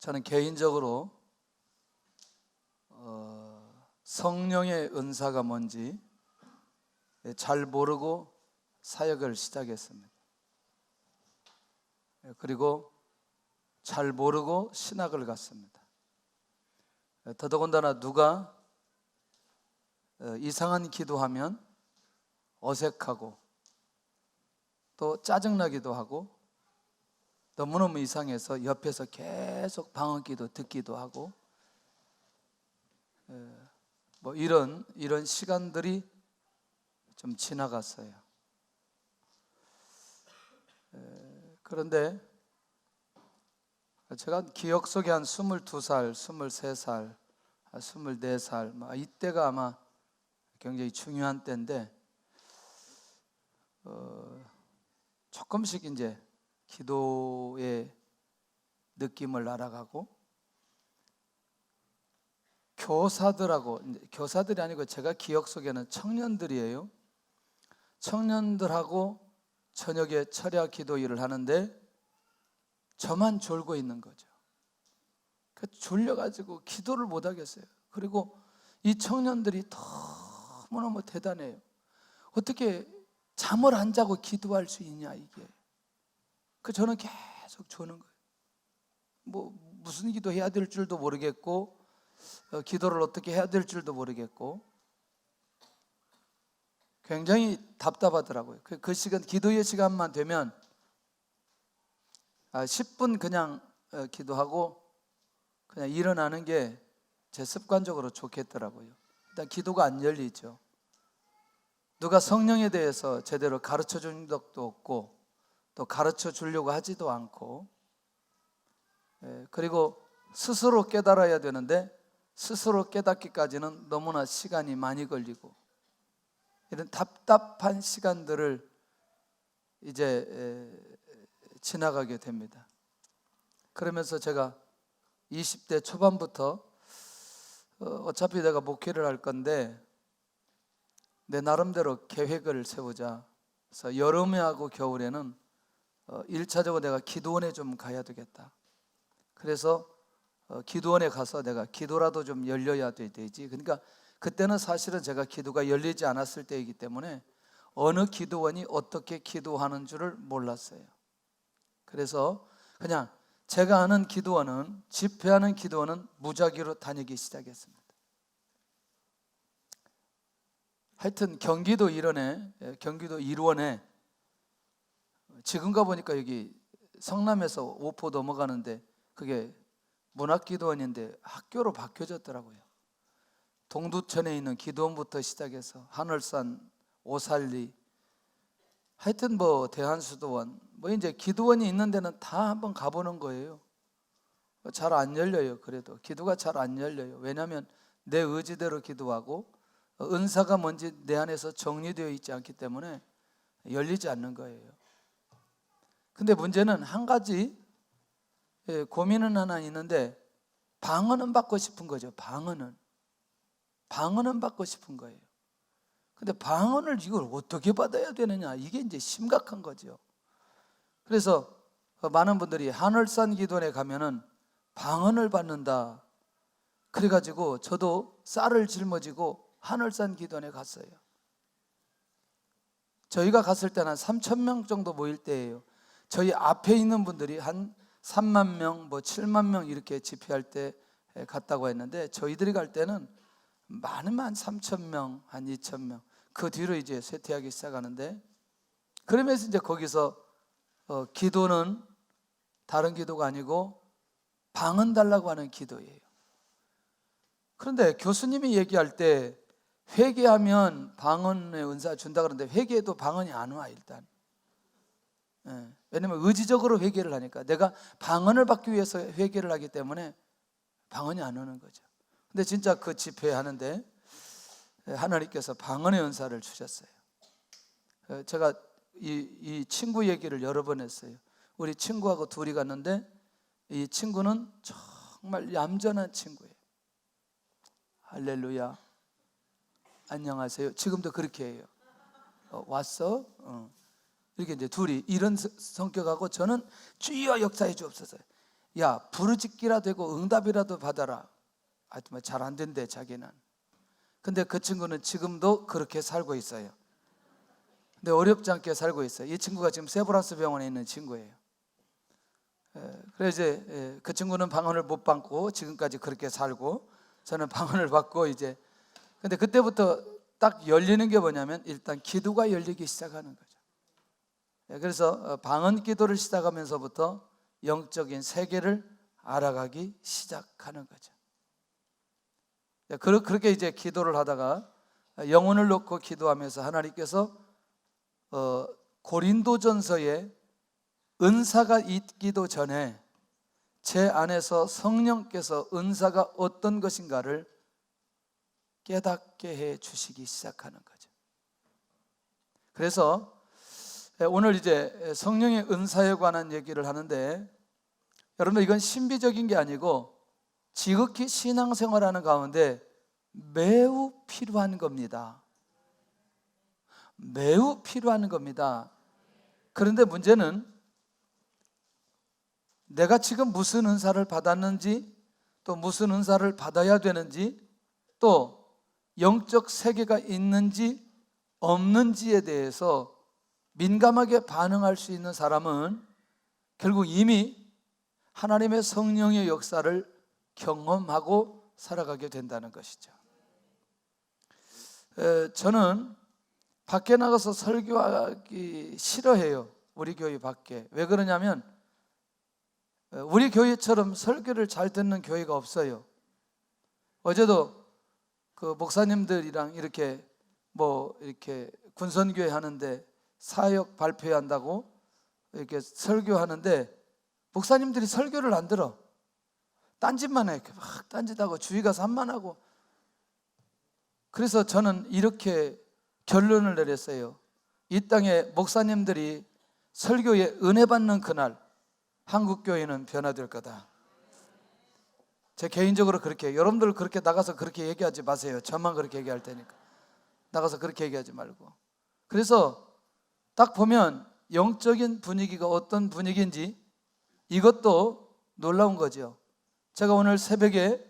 저는 개인적으로 성령의 은사가 뭔지 잘 모르고 사역을 시작했습니다. 그리고 잘 모르고 신학을 갔습니다. 더더군다나 누가 이상한 기도하면 어색하고 또 짜증나기도 하고 너무너무 이상해서 옆에서 계속 방언기도 듣기도 하고 뭐 이런 시간들이 좀 지나갔어요. 그런데 제가 기억 속에 한 22살, 23살, 24살 이때가 아마 굉장히 중요한 때인데 조금씩 이제 기도의 느낌을 알아가고 교사들이 아니고 제가 기억 속에는 청년들이에요. 청년들하고 저녁에 철야 기도 일을 하는데 저만 졸고 있는 거죠. 졸려가지고 기도를 못 하겠어요. 그리고 이 청년들이 너무너무 대단해요. 어떻게 잠을 안 자고 기도할 수 있냐 이게. 저는 계속 조는 거예요. 무슨 기도 해야 될 줄도 모르겠고 기도를 어떻게 해야 될 줄도 모르겠고 굉장히 답답하더라고요. 그 시간, 기도의 시간만 되면 10분 그냥 기도하고 그냥 일어나는 게 제 습관적으로 좋겠더라고요. 일단 기도가 안 열리죠. 누가 성령에 대해서 제대로 가르쳐 준 적도 없고 또 가르쳐 주려고 하지도 않고 그리고 스스로 깨달아야 되는데 스스로 깨닫기까지는 너무나 시간이 많이 걸리고 이런 답답한 시간들을 이제 지나가게 됩니다. 그러면서 제가 20대 초반부터 어차피 내가 목회를 할 건데 내 나름대로 계획을 세우자. 그래서 여름하고 겨울에는 1차적으로 내가 기도원에 좀 가야 되겠다. 그래서 기도원에 가서 내가 기도라도 좀 열려야 되지. 그러니까 그때는 사실은 제가 기도가 열리지 않았을 때이기 때문에 어느 기도원이 어떻게 기도하는 줄을 몰랐어요. 그래서 그냥 제가 아는 기도원은, 집회하는 기도원은 무작위로 다니기 시작했습니다. 하여튼 경기도 일원에 지금 가보니까 여기 성남에서 오포 넘어가는데 그게 문학기도원인데 학교로 바뀌어졌더라고요. 동두천에 있는 기도원부터 시작해서 하늘산, 오살리, 하여튼 대한수도원, 이제 기도원이 있는 데는 다 한번 가보는 거예요. 잘 안 열려요. 그래도 기도가 잘 안 열려요. 왜냐하면 내 의지대로 기도하고 은사가 뭔지 내 안에서 정리되어 있지 않기 때문에 열리지 않는 거예요. 근데 문제는 한 가지 고민은 하나 있는데 방언은 받고 싶은 거죠. 방언은 받고 싶은 거예요. 근데 방언을 이걸 어떻게 받아야 되느냐, 이게 이제 심각한 거죠. 그래서 많은 분들이 하늘산 기도원에 가면은 방언을 받는다. 그래가지고 저도 쌀을 짊어지고 하늘산 기도원에 갔어요. 저희가 갔을 때는 한 3,000명 정도 모일 때예요. 저희 앞에 있는 분들이 한 3만 명, 7만 명 이렇게 집회할 때 갔다고 했는데 저희들이 갈 때는 많으면 한 3,000명, 한 2,000명. 그 뒤로 이제 쇠퇴하기 시작하는데 그러면서 이제 거기서 기도는 다른 기도가 아니고 방언 달라고 하는 기도예요. 그런데 교수님이 얘기할 때 회개하면 방언의 은사 준다 그러는데 회개해도 방언이 안 와 일단. 왜냐면 의지적으로 회개를 하니까 내가 방언을 받기 위해서 회개를 하기 때문에 방언이 안 오는 거죠. 근데 진짜 그 집회 하는데 하나님께서 방언의 은사를 주셨어요. 제가 이 친구 얘기를 여러 번 했어요. 우리 친구하고 둘이 갔는데 이 친구는 정말 얌전한 친구예요. 할렐루야, 안녕하세요. 지금도 그렇게 해요. 왔어? 이렇게 이제 둘이 이런 성격하고 저는 주여 역사해 주옵소서. 야, 부르짖기라 되고 응답이라도 받아라. 하여튼 잘 안 된대, 자기는. 근데 그 친구는 지금도 그렇게 살고 있어요. 근데 어렵지 않게 살고 있어요. 이 친구가 지금 세브란스 병원에 있는 친구예요. 그래서 이제 그 친구는 방언을 못 받고 지금까지 그렇게 살고, 저는 방언을 받고 이제. 근데 그때부터 딱 열리는 게 뭐냐면 일단 기도가 열리기 시작하는 거죠. 그래서 방언 기도를 시작하면서부터 영적인 세계를 알아가기 시작하는 거죠. 그렇게 이제 기도를 하다가 영혼을 놓고 기도하면서 하나님께서 고린도전서에 은사가 있기도 전에 제 안에서 성령께서 은사가 어떤 것인가를 깨닫게 해 주시기 시작하는 거죠. 그래서 오늘 이제 성령의 은사에 관한 얘기를 하는데, 여러분들 이건 신비적인 게 아니고 지극히 신앙생활하는 가운데 매우 필요한 겁니다. 매우 필요한 겁니다. 그런데 문제는 내가 지금 무슨 은사를 받았는지, 또 무슨 은사를 받아야 되는지, 또 영적 세계가 있는지 없는지에 대해서 민감하게 반응할 수 있는 사람은 결국 이미 하나님의 성령의 역사를 경험하고 살아가게 된다는 것이죠. 저는 밖에 나가서 설교하기 싫어해요. 우리 교회 밖에. 왜 그러냐면 우리 교회처럼 설교를 잘 듣는 교회가 없어요. 어제도 그 목사님들이랑 이렇게 군선교회 하는데 사역 발표한다고 이렇게 설교하는데 목사님들이 설교를 안 들어. 딴짓만 해. 막 딴짓하고 주의가 산만하고. 그래서 저는 이렇게 결론을 내렸어요. 이 땅에 목사님들이 설교에 은혜 받는 그날 한국교회는 변화될 거다. 제 개인적으로 그렇게, 여러분들 그렇게 나가서 그렇게 얘기하지 마세요. 저만 그렇게 얘기할 테니까. 나가서 그렇게 얘기하지 말고. 그래서 딱 보면 영적인 분위기가 어떤 분위기인지 이것도 놀라운 거죠. 제가 오늘 새벽에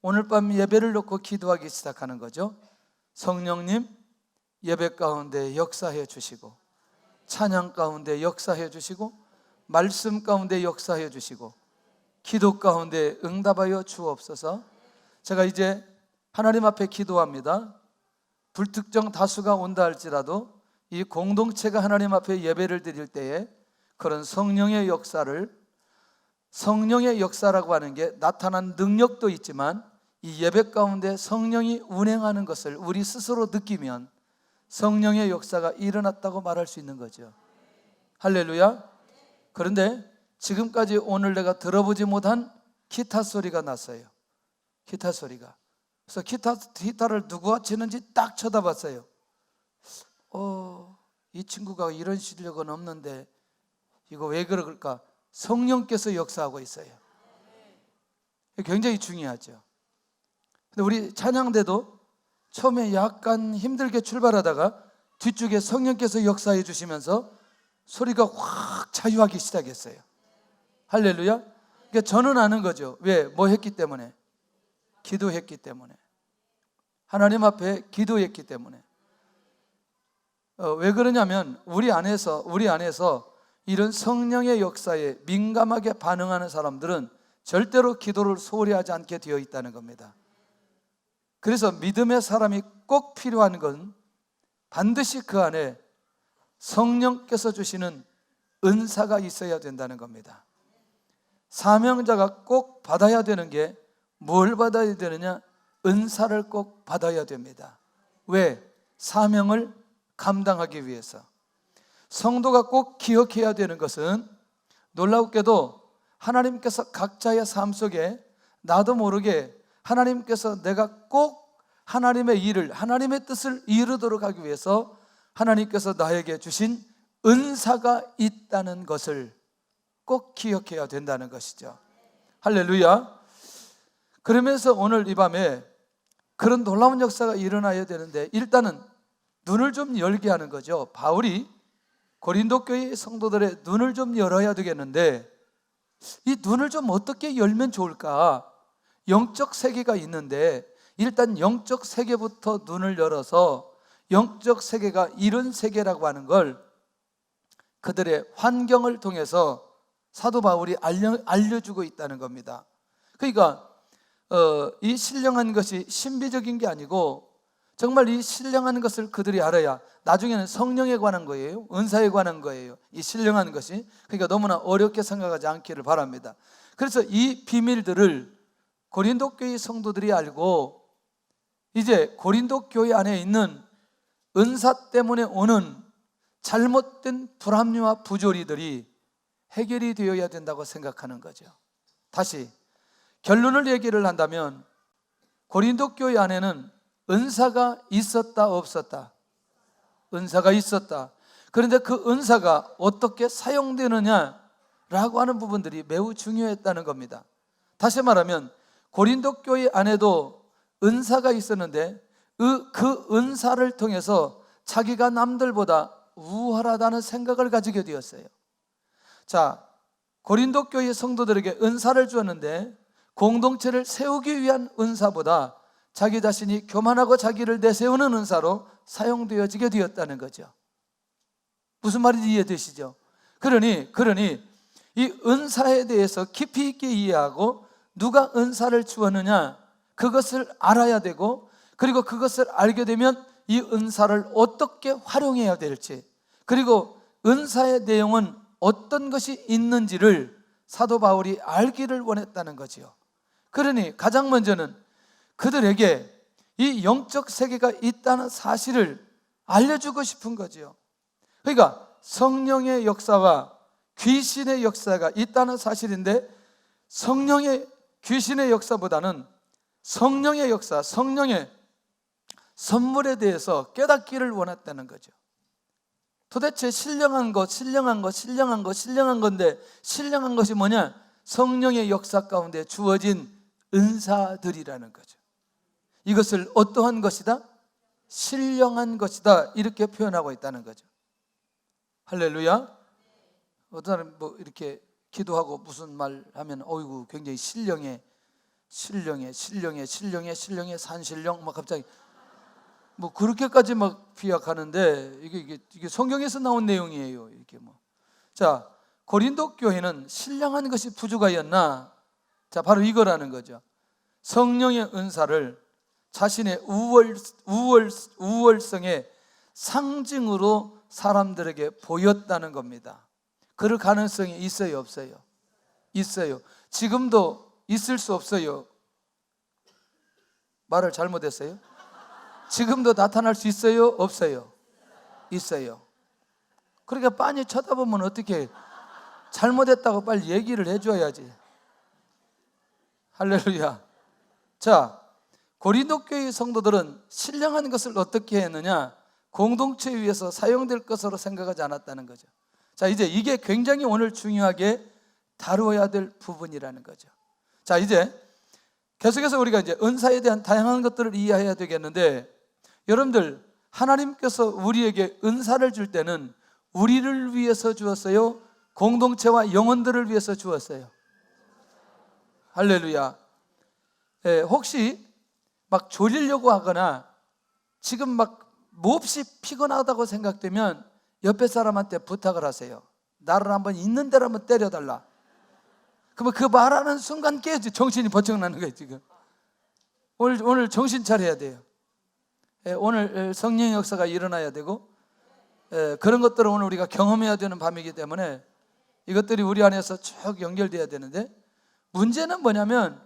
오늘 밤 예배를 놓고 기도하기 시작하는 거죠. 성령님, 예배 가운데 역사해 주시고, 찬양 가운데 역사해 주시고, 말씀 가운데 역사해 주시고, 기도 가운데 응답하여 주옵소서. 제가 이제 하나님 앞에 기도합니다. 불특정 다수가 온다 할지라도 이 공동체가 하나님 앞에 예배를 드릴 때에 그런 성령의 역사라고 하는 게 나타난 능력도 있지만 이 예배 가운데 성령이 운행하는 것을 우리 스스로 느끼면 성령의 역사가 일어났다고 말할 수 있는 거죠. 할렐루야. 그런데 지금까지 오늘 내가 들어보지 못한 기타 소리가 났어요. 기타 소리가. 그래서 기타를 누가 치는지 딱 쳐다봤어요. 이 친구가 이런 실력은 없는데 이거 왜 그럴까? 성령께서 역사하고 있어요. 굉장히 중요하죠. 근데 우리 찬양대도 처음에 약간 힘들게 출발하다가 뒤쪽에 성령께서 역사해 주시면서 소리가 확 자유하기 시작했어요. 할렐루야. 그러니까 저는 아는 거죠. 왜? 뭐 했기 때문에? 기도했기 때문에. 하나님 앞에 기도했기 때문에. 왜 그러냐면 우리 안에서 이런 성령의 역사에 민감하게 반응하는 사람들은 절대로 기도를 소홀히 하지 않게 되어 있다는 겁니다. 그래서 믿음의 사람이 꼭 필요한 건 반드시 그 안에 성령께서 주시는 은사가 있어야 된다는 겁니다. 사명자가 꼭 받아야 되는 게 뭘 받아야 되느냐? 은사를 꼭 받아야 됩니다. 왜? 사명을 감당하기 위해서. 성도가 꼭 기억해야 되는 것은 놀랍게도 하나님께서 각자의 삶 속에 나도 모르게 하나님께서 내가 꼭 하나님의 일을, 하나님의 뜻을 이루도록 하기 위해서 하나님께서 나에게 주신 은사가 있다는 것을 꼭 기억해야 된다는 것이죠. 할렐루야. 그러면서 오늘 이 밤에 그런 놀라운 역사가 일어나야 되는데 일단은 눈을 좀 열게 하는 거죠. 바울이 고린도 교회 성도들의 눈을 좀 열어야 되겠는데 이 눈을 좀 어떻게 열면 좋을까? 영적 세계가 있는데 일단 영적 세계부터 눈을 열어서 영적 세계가 이런 세계라고 하는 걸 그들의 환경을 통해서 사도 바울이 알려주고 있다는 겁니다. 그러니까 이 신령한 것이 신비적인 게 아니고 정말 이 신령한 것을 그들이 알아야 나중에는 성령에 관한 거예요, 은사에 관한 거예요, 이 신령한 것이. 그러니까 너무나 어렵게 생각하지 않기를 바랍니다. 그래서 이 비밀들을 고린도 교회 성도들이 알고 이제 고린도 교회 안에 있는 은사 때문에 오는 잘못된 불합리와 부조리들이 해결이 되어야 된다고 생각하는 거죠. 다시 결론을 얘기를 한다면 고린도 교회 안에는 은사가 있었다 없었다? 은사가 있었다. 그런데 그 은사가 어떻게 사용되느냐라고 하는 부분들이 매우 중요했다는 겁니다. 다시 말하면 고린도 교회 안에도 은사가 있었는데 그 은사를 통해서 자기가 남들보다 우월하다는 생각을 가지게 되었어요. 자, 고린도 교회 성도들에게 은사를 주었는데 공동체를 세우기 위한 은사보다 자기 자신이 교만하고 자기를 내세우는 은사로 사용되어지게 되었다는 거죠. 무슨 말인지 이해되시죠? 그러니 이 은사에 대해서 깊이 있게 이해하고 누가 은사를 주었느냐 그것을 알아야 되고, 그리고 그것을 알게 되면 이 은사를 어떻게 활용해야 될지, 그리고 은사의 내용은 어떤 것이 있는지를 사도 바울이 알기를 원했다는 거지요. 그러니 가장 먼저는 그들에게 이 영적 세계가 있다는 사실을 알려주고 싶은 거지요. 그러니까 성령의 역사와 귀신의 역사가 있다는 사실인데, 성령의 귀신의 역사보다는 성령의 역사, 성령의 선물에 대해서 깨닫기를 원했다는 거죠. 도대체 신령한 건데 신령한 것이 뭐냐? 성령의 역사 가운데 주어진 은사들이라는 거죠. 이것을 어떠한 것이다? 신령한 것이다, 이렇게 표현하고 있다는 거죠. 할렐루야. 어떤 사람 뭐 이렇게 기도하고 무슨 말 하면 어이구 굉장히 신령해 산신령 막 갑자기 뭐 그렇게까지 막 피약하는데 이게 성경에서 나온 내용이에요. 이렇게 뭐. 자, 고린도 교회는 신령한 것이 부족하였나? 자, 바로 이거라는 거죠. 성령의 은사를 자신의 우월성의 상징으로 사람들에게 보였다는 겁니다. 그럴 가능성이 있어요, 없어요? 있어요. 지금도 있을 수 없어요? 말을 잘못했어요? 지금도 나타날 수 있어요, 없어요? 있어요. 그러니까 빤히 쳐다보면 어떻게, 잘못했다고 빨리 얘기를 해줘야지. 할렐루야. 자, 고린도 교회 성도들은 신령한 것을 어떻게 했느냐? 공동체 위에서 사용될 것으로 생각하지 않았다는 거죠. 자, 이제 이게 굉장히 오늘 중요하게 다루어야 될 부분이라는 거죠. 자, 이제 계속해서 우리가 이제 은사에 대한 다양한 것들을 이해해야 되겠는데, 여러분들 하나님께서 우리에게 은사를 줄 때는 우리를 위해서 주었어요? 공동체와 영혼들을 위해서 주었어요? 할렐루야. 혹시 막 졸리려고 하거나 지금 막 몹시 피곤하다고 생각되면 옆에 사람한테 부탁을 하세요. 나를 한번 있는 대로 한번 때려달라. 그러면 그 말하는 순간 깨지, 정신이 번쩍 나는 거예요. 지금 오늘 정신 차려야 돼요. 오늘 성령의 역사가 일어나야 되고, 그런 것들을 오늘 우리가 경험해야 되는 밤이기 때문에 이것들이 우리 안에서 쭉 연결돼야 되는데, 문제는 뭐냐면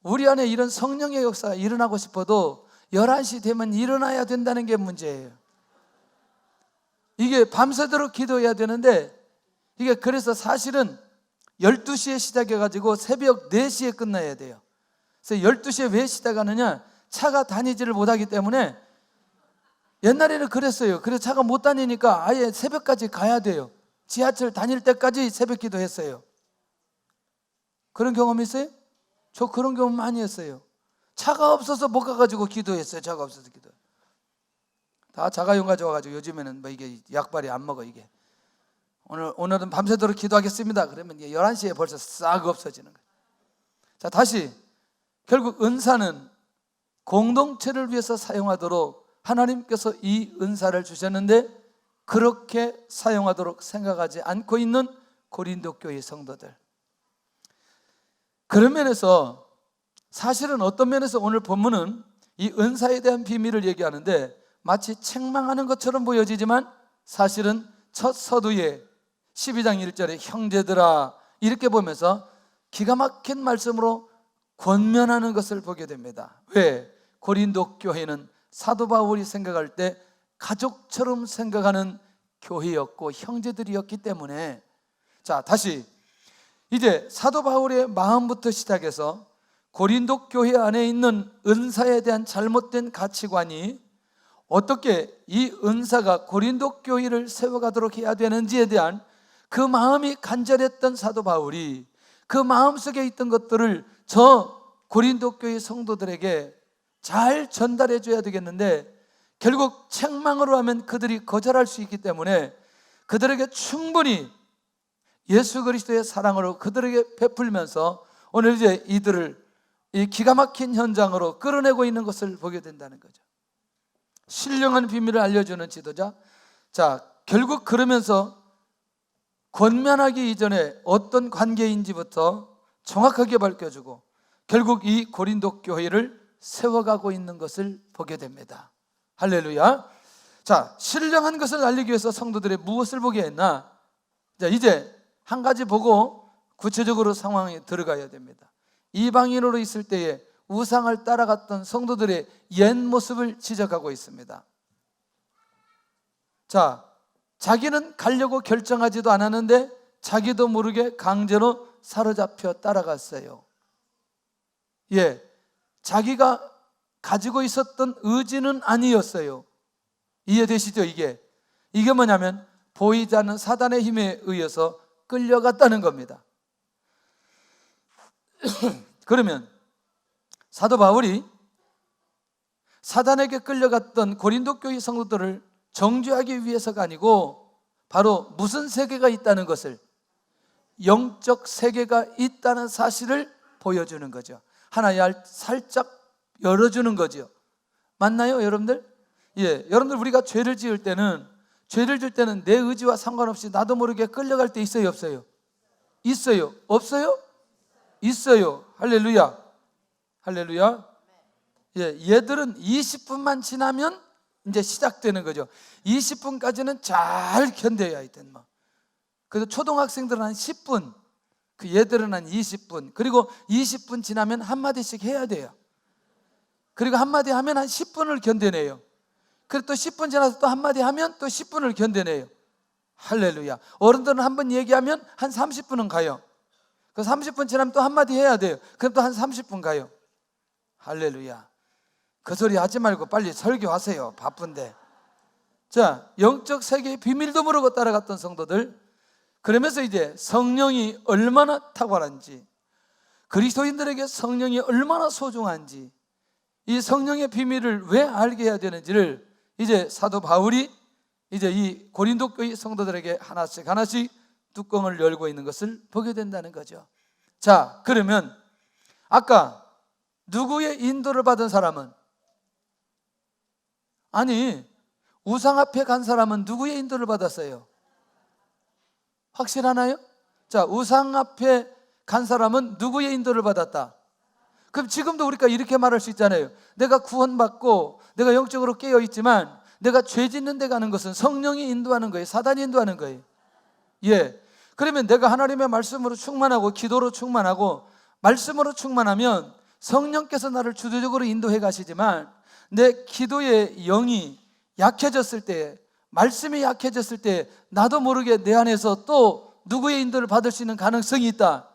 우리 안에 이런 성령의 역사가 일어나고 싶어도 11시 되면 일어나야 된다는 게 문제예요. 이게 밤새도록 기도해야 되는데, 이게 그래서 사실은 12시에 시작해가지고 새벽 4시에 끝나야 돼요. 그래서 12시에 왜 시작하느냐? 차가 다니지를 못하기 때문에. 옛날에는 그랬어요. 그래서 차가 못 다니니까 아예 새벽까지 가야 돼요. 지하철 다닐 때까지 새벽 기도했어요. 그런 경험 있어요? 저 그런 경험 많이 했어요. 차가 없어서 못 가가지고 기도했어요. 차가 없어서 기도. 다 자가용 가져와가지고 요즘에는 뭐 이게 약발이 안 먹어. 이게 오늘은 밤새도록 기도하겠습니다. 그러면 11시에 벌써 싹 없어지는 거예요. 자, 다시 결국 은사는 공동체를 위해서 사용하도록 하나님께서 이 은사를 주셨는데 그렇게 사용하도록 생각하지 않고 있는 고린도 교회 성도들. 그런 면에서 사실은 어떤 면에서 오늘 본문은 이 은사에 대한 비밀을 얘기하는데 마치 책망하는 것처럼 보여지지만 사실은 첫 서두에 12장 1절에 형제들아 이렇게 보면서 기가 막힌 말씀으로 권면하는 것을 보게 됩니다. 왜? 고린도 교회는 사도 바울이 생각할 때 가족처럼 생각하는 교회였고 형제들이었기 때문에. 자, 다시 이제 사도 바울의 마음부터 시작해서 고린도 교회 안에 있는 은사에 대한 잘못된 가치관이 어떻게 이 은사가 고린도 교회를 세워가도록 해야 되는지에 대한 그 마음이 간절했던 사도 바울이 그 마음속에 있던 것들을 저 고린도 교회 성도들에게 잘 전달해 줘야 되겠는데 결국 책망으로 하면 그들이 거절할 수 있기 때문에 그들에게 충분히 예수 그리스도의 사랑으로 그들에게 베풀면서 오늘 이제 이들을 이 기가 막힌 현장으로 끌어내고 있는 것을 보게 된다는 거죠. 신령한 비밀을 알려주는 지도자. 자, 결국 그러면서 권면하기 이전에 어떤 관계인지부터 정확하게 밝혀주고 결국 이 고린도 교회를 세워가고 있는 것을 보게 됩니다. 할렐루야. 자, 신령한 것을 알리기 위해서 성도들이 무엇을 보게 했나? 자, 이제 한 가지 보고 구체적으로 상황에 들어가야 됩니다. 이방인으로 있을 때에 우상을 따라갔던 성도들의 옛 모습을 지적하고 있습니다. 자, 자기는 가려고 결정하지도 않았는데 자기도 모르게 강제로 사로잡혀 따라갔어요. 예, 자기가 가지고 있었던 의지는 아니었어요. 이해되시죠? 이게 뭐냐면 보이지 않는 사단의 힘에 의해서 끌려갔다는 겁니다. 그러면 사도 바울이 사단에게 끌려갔던 고린도 교회 성도들을 정죄하기 위해서가 아니고 바로 무슨 세계가 있다는 것을, 영적 세계가 있다는 사실을 보여주는 거죠. 하나 살짝 열어주는 거죠. 맞나요, 여러분들? 예, 여러분들 우리가 죄를 지을 때는 내 의지와 상관없이 나도 모르게 끌려갈 때 있어요, 없어요? 있어요. 없어요? 있어요. 할렐루야. 할렐루야. 예, 얘들은 20분만 지나면 이제 시작되는 거죠. 20분까지는 잘 견뎌야 하여튼 뭐. 그래서 초등학생들은 한 10분, 그 얘들은 한 20분, 그리고 20분 지나면 한마디씩 해야 돼요. 그리고 한마디 하면 한 10분을 견뎌내요. 그리고 또 10분 지나서 또 한마디 하면 또 10분을 견뎌내요. 할렐루야. 어른들은 한번 얘기하면 한 30분은 가요. 그 30분 지나면 또 한마디 해야 돼요. 그럼 또 한 30분 가요. 할렐루야. 그 소리 하지 말고 빨리 설교하세요. 바쁜데. 자, 영적 세계의 비밀도 모르고 따라갔던 성도들, 그러면서 이제 성령이 얼마나 탁월한지, 그리스도인들에게 성령이 얼마나 소중한지, 이 성령의 비밀을 왜 알게 해야 되는지를 이제 사도 바울이 이제 이 고린도 교회 성도들에게 하나씩 뚜껑을 열고 있는 것을 보게 된다는 거죠. 자, 그러면 아까 누구의 인도를 받은 사람은, 아니 우상 앞에 간 사람은 누구의 인도를 받았어요? 확실하나요? 자, 우상 앞에 간 사람은 누구의 인도를 받았다? 그럼 지금도 우리가 이렇게 말할 수 있잖아요. 내가 구원받고 내가 영적으로 깨어있지만 내가 죄 짓는 데 가는 것은 성령이 인도하는 거예요? 사단이 인도하는 거예요? 예. 그러면 내가 하나님의 말씀으로 충만하고 기도로 충만하고 말씀으로 충만하면 성령께서 나를 주도적으로 인도해 가시지만 내 기도의 영이 약해졌을 때, 말씀이 약해졌을 때 나도 모르게 내 안에서 또 누구의 인도를 받을 수 있는 가능성이 있다.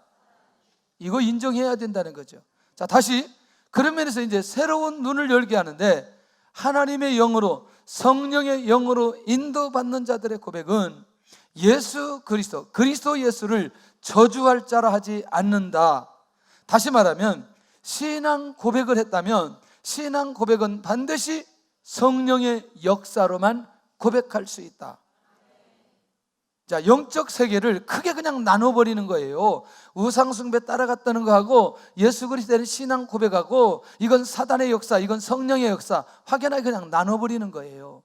이거 인정해야 된다는 거죠. 자, 다시 그런 면에서 이제 새로운 눈을 열게 하는데, 하나님의 영으로, 성령의 영으로 인도받는 자들의 고백은 예수 그리스도 예수를 저주할 자라 하지 않는다. 다시 말하면 신앙 고백을 했다면 신앙 고백은 반드시 성령의 역사로만 고백할 수 있다. 자, 영적 세계를 크게 그냥 나눠버리는 거예요. 우상숭배 따라갔다는 거하고 예수 그리스도의 신앙 고백하고 이건 사단의 역사, 이건 성령의 역사 확연하게 그냥 나눠버리는 거예요.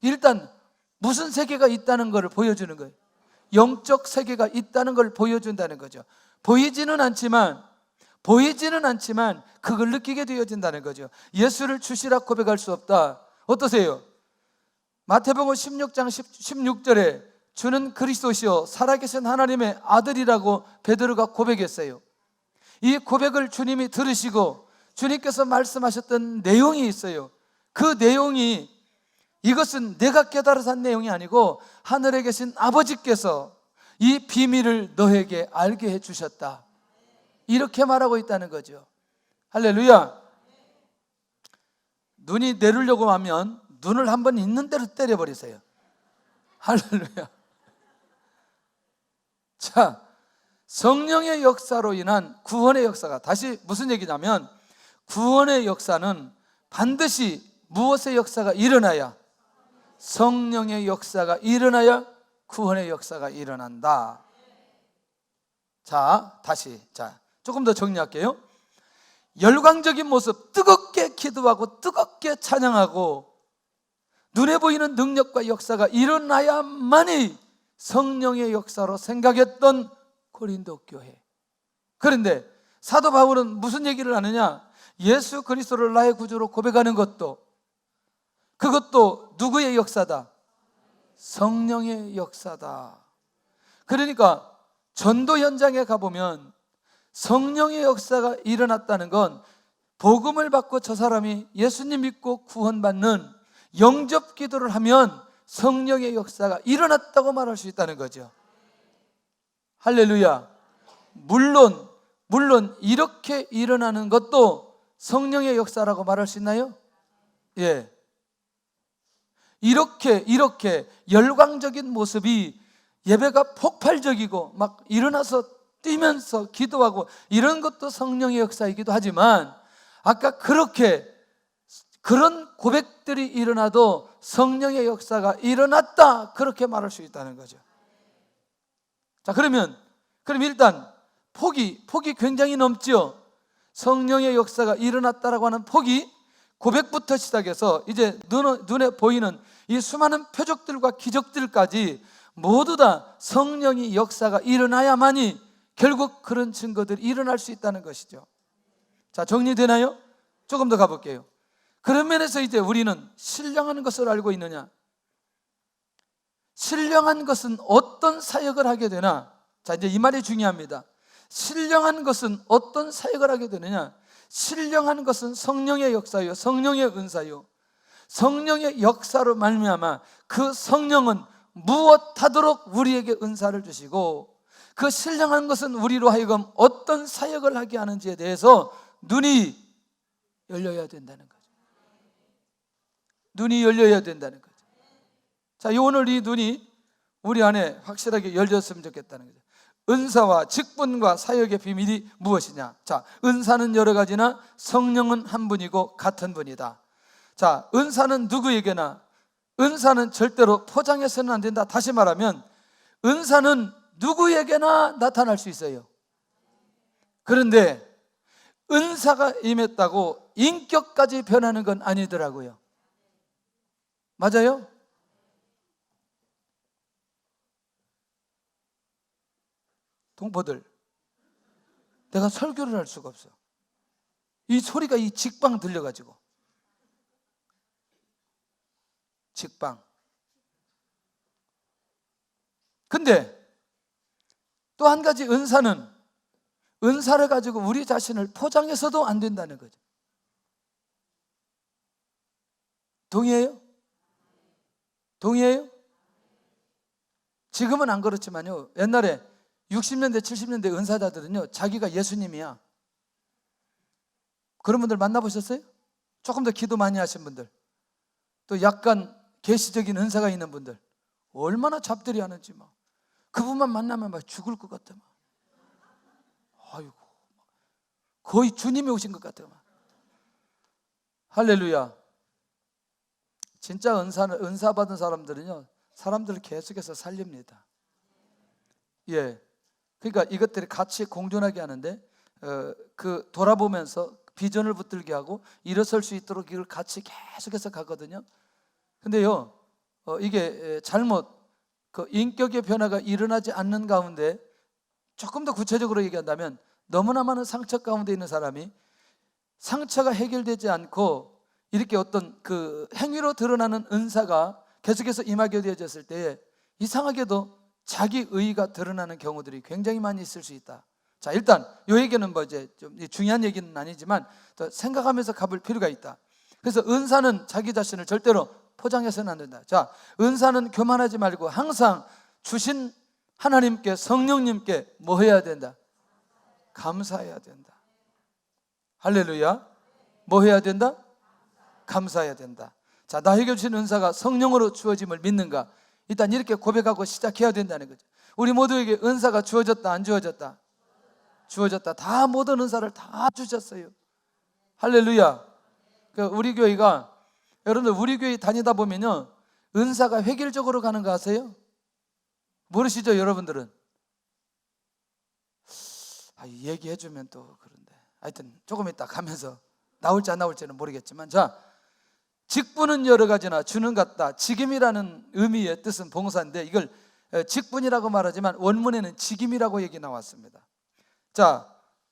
일단 무슨 세계가 있다는 것을 보여주는 거예요. 영적 세계가 있다는 걸 보여준다는 거죠. 보이지는 않지만 그걸 느끼게 되어진다는 거죠. 예수를 주시라 고백할 수 없다. 어떠세요? 마태복음 16장 16절에 주는 그리스도시요 살아계신 하나님의 아들이라고 베드로가 고백했어요. 이 고백을 주님이 들으시고 주님께서 말씀하셨던 내용이 있어요. 그 내용이 이것은 내가 깨달아서 한 내용이 아니고 하늘에 계신 아버지께서 이 비밀을 너에게 알게 해주셨다, 이렇게 말하고 있다는 거죠. 할렐루야. 눈이 내리려고 하면 눈을 한번 있는 대로 때려버리세요. 할렐루야. 자, 성령의 역사로 인한 구원의 역사가, 다시 무슨 얘기냐면 구원의 역사는 반드시 무엇의 역사가 일어나야? 성령의 역사가 일어나야 구원의 역사가 일어난다. 자, 다시 조금 더 정리할게요. 열광적인 모습, 뜨겁게 기도하고 뜨겁게 찬양하고 눈에 보이는 능력과 역사가 일어나야만이 성령의 역사로 생각했던 고린도 교회. 그런데 사도 바울은 무슨 얘기를 하느냐? 예수 그리스도를 나의 구주로 고백하는 것도, 그것도 누구의 역사다? 성령의 역사다. 그러니까 전도 현장에 가보면 성령의 역사가 일어났다는 건 복음을 받고 저 사람이 예수님 믿고 구원받는 영접 기도를 하면 성령의 역사가 일어났다고 말할 수 있다는 거죠. 할렐루야. 물론 이렇게 일어나는 것도 성령의 역사라고 말할 수 있나요? 예. 이렇게 열광적인 모습이, 예배가 폭발적이고 막 일어나서 뛰면서 기도하고 이런 것도 성령의 역사이기도 하지만, 아까 그런 고백들이 일어나도 성령의 역사가 일어났다, 그렇게 말할 수 있다는 거죠. 자, 그럼 일단 폭이 굉장히 넓죠. 성령의 역사가 일어났다라고 하는 폭이 고백부터 시작해서 이제 눈에 보이는 이 수많은 표적들과 기적들까지 모두 다 성령의 역사가 일어나야만이 결국 그런 증거들이 일어날 수 있다는 것이죠. 자, 정리되나요? 조금 더 가볼게요. 그런 면에서 이제 우리는 신령한 것을 알고 있느냐? 신령한 것은 어떤 사역을 하게 되나? 자, 이제 이 말이 중요합니다. 신령한 것은 어떤 사역을 하게 되느냐? 신령한 것은 성령의 역사요, 성령의 은사요. 성령의 역사로 말미암아 그 성령은 무엇하도록 우리에게 은사를 주시고, 그 신령한 것은 우리로 하여금 어떤 사역을 하게 하는지에 대해서 눈이 열려야 된다는 거죠. 눈이 열려야 된다는 거죠. 자, 오늘 이 눈이 우리 안에 확실하게 열렸으면 좋겠다는 거죠. 은사와 직분과 사역의 비밀이 무엇이냐? 자, 은사는 여러 가지나 성령은 한 분이고 같은 분이다. 자, 은사는 누구에게나, 은사는 절대로 포장해서는 안 된다. 다시 말하면 은사는 누구에게나 나타날 수 있어요. 그런데 은사가 임했다고 인격까지 변하는 건 아니더라고요. 맞아요? 동포들, 내가 설교를 할 수가 없어. 이 소리가 이 직방 들려가지고. 직방. 근데 또 한 가지, 은사를 가지고 우리 자신을 포장해서도 안 된다는 거죠. 동의해요? 지금은 안 그렇지만요, 옛날에 60년대 70년대 은사자들은요, 자기가 예수님이야. 그런 분들 만나보셨어요? 조금 더 기도 많이 하신 분들, 또 약간 계시적인 은사가 있는 분들, 얼마나 잡들이 하는지 막. 그분만 만나면 막 죽을 것 같아. 막. 아이고, 거의 주님이 오신 것 같아요. 막. 할렐루야. 진짜 은사 받은 사람들은요, 사람들을 계속해서 살립니다. 예. 그러니까 이것들이 같이 공존하게 하는데 그 돌아보면서 비전을 붙들게 하고 일어설 수 있도록 이걸 같이 계속해서 가거든요. 근데요, 이게 잘못 그 인격의 변화가 일어나지 않는 가운데 조금 더 구체적으로 얘기한다면 너무나 많은 상처 가운데 있는 사람이 상처가 해결되지 않고 이렇게 어떤 그 행위로 드러나는 은사가 계속해서 임하게 되어졌을 때에 이상하게도 자기 의의가 드러나는 경우들이 굉장히 많이 있을 수 있다. 자, 일단 이 얘기는 뭐 이제 좀 중요한 얘기는 아니지만 더 생각하면서 가볼 필요가 있다. 그래서 은사는 자기 자신을 절대로 포장해서는 안 된다. 자, 은사는 교만하지 말고 항상 주신 하나님께, 성령님께 뭐 해야 된다? 감사해야 된다. 할렐루야. 뭐 해야 된다? 감사해야 된다. 자, 나에게 주신 은사가 성령으로 주어짐을 믿는가? 일단 이렇게 고백하고 시작해야 된다는 거죠. 우리 모두에게 은사가 주어졌다, 안 주어졌다? 주어졌다. 다 모든 은사를 다 주셨어요. 할렐루야. 우리 교회가, 여러분들 우리 교회 다니다 보면요, 은사가 획일적으로 가는 거 아세요? 모르시죠, 여러분들은? 얘기해 주면 또 그런데 하여튼 조금 이따 가면서 나올지 안 나올지는 모르겠지만, 자, 직분은 여러 가지나 주는 같다. 직임이라는 의미의 뜻은 봉사인데 이걸 직분이라고 말하지만 원문에는 직임이라고 얘기 나왔습니다. 자,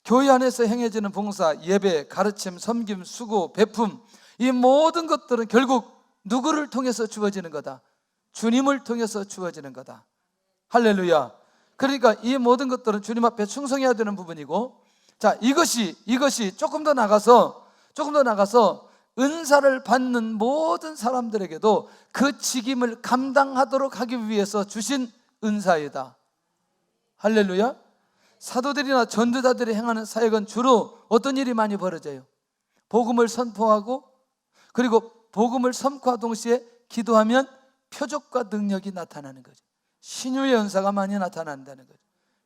교회 안에서 행해지는 봉사, 예배, 가르침, 섬김, 수고, 베품, 이 모든 것들은 결국 누구를 통해서 주어지는 거다? 주님을 통해서 주어지는 거다. 할렐루야. 그러니까 이 모든 것들은 주님 앞에 충성해야 되는 부분이고, 자, 이것이 조금 더 나가서 은사를 받는 모든 사람들에게도 그 직임을 감당하도록 하기 위해서 주신 은사이다. 할렐루야. 사도들이나 전도자들이 행하는 사역은 주로 어떤 일이 많이 벌어져요? 복음을 선포하고, 그리고 복음을 선포하는 동시에 기도하면 표적과 능력이 나타나는 거죠. 신유의 은사가 많이 나타난다는 거죠.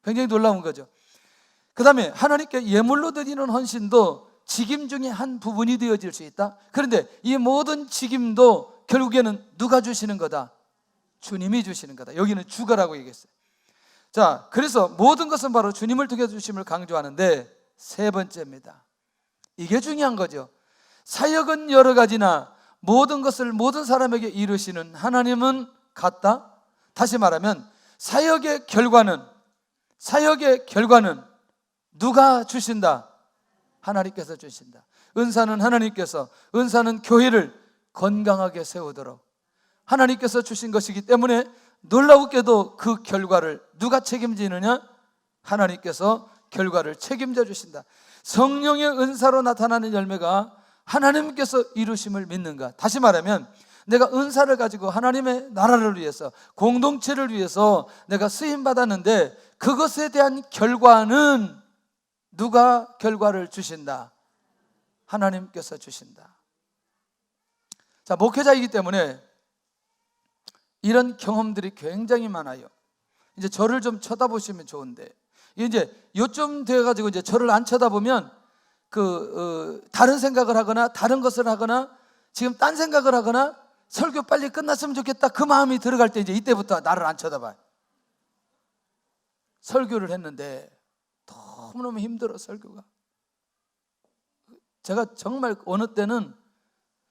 굉장히 놀라운 거죠. 그 다음에 하나님께 예물로 드리는 헌신도 직임 중에 한 부분이 되어질 수 있다. 그런데 이 모든 직임도 결국에는 누가 주시는 거다? 주님이 주시는 거다. 여기는 주가라고 얘기했어요. 자, 그래서 모든 것은 바로 주님을 통해 주심을 강조하는데, 세 번째입니다. 이게 중요한 거죠. 사역은 여러 가지나 모든 것을 모든 사람에게 이루시는 하나님은 같다. 다시 말하면 사역의 결과는 누가 주신다? 하나님께서 주신다. 은사는 하나님께서, 은사는 교회를 건강하게 세우도록 하나님께서 주신 것이기 때문에 놀라우게도 그 결과를 누가 책임지느냐? 하나님께서 결과를 책임져 주신다. 성령의 은사로 나타나는 열매가 하나님께서 이루심을 믿는가? 다시 말하면 내가 은사를 가지고 하나님의 나라를 위해서, 공동체를 위해서 내가 쓰임받았는데 그것에 대한 결과는 누가 결과를 주신다? 하나님께서 주신다. 자, 목회자이기 때문에 이런 경험들이 굉장히 많아요. 이제 저를 좀 쳐다보시면 좋은데, 이제 요쯤 돼가지고 이제 저를 안 쳐다보면 다른 생각을 하거나 다른 것을 하거나 지금 딴 생각을 하거나 설교 빨리 끝났으면 좋겠다 그 마음이 들어갈 때 이제 이때부터 나를 안 쳐다봐요. 설교를 했는데 너무너무 힘들어, 설교가. 제가 정말 어느 때는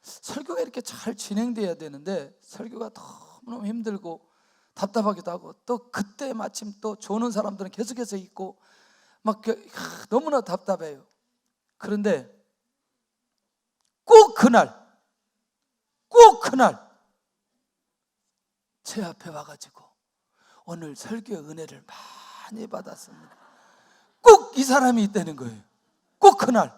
설교가 이렇게 잘 진행돼야 되는데 설교가 너무너무 힘들고 답답하기도 하고, 또 그때 마침 또 조는 사람들은 계속해서 있고 막 너무나 답답해요. 그런데 꼭 그날 제 앞에 와가지고 오늘 설교의 은혜를 많이 받았습니다. 꼭 이 사람이 있다는 거예요. 꼭 그날.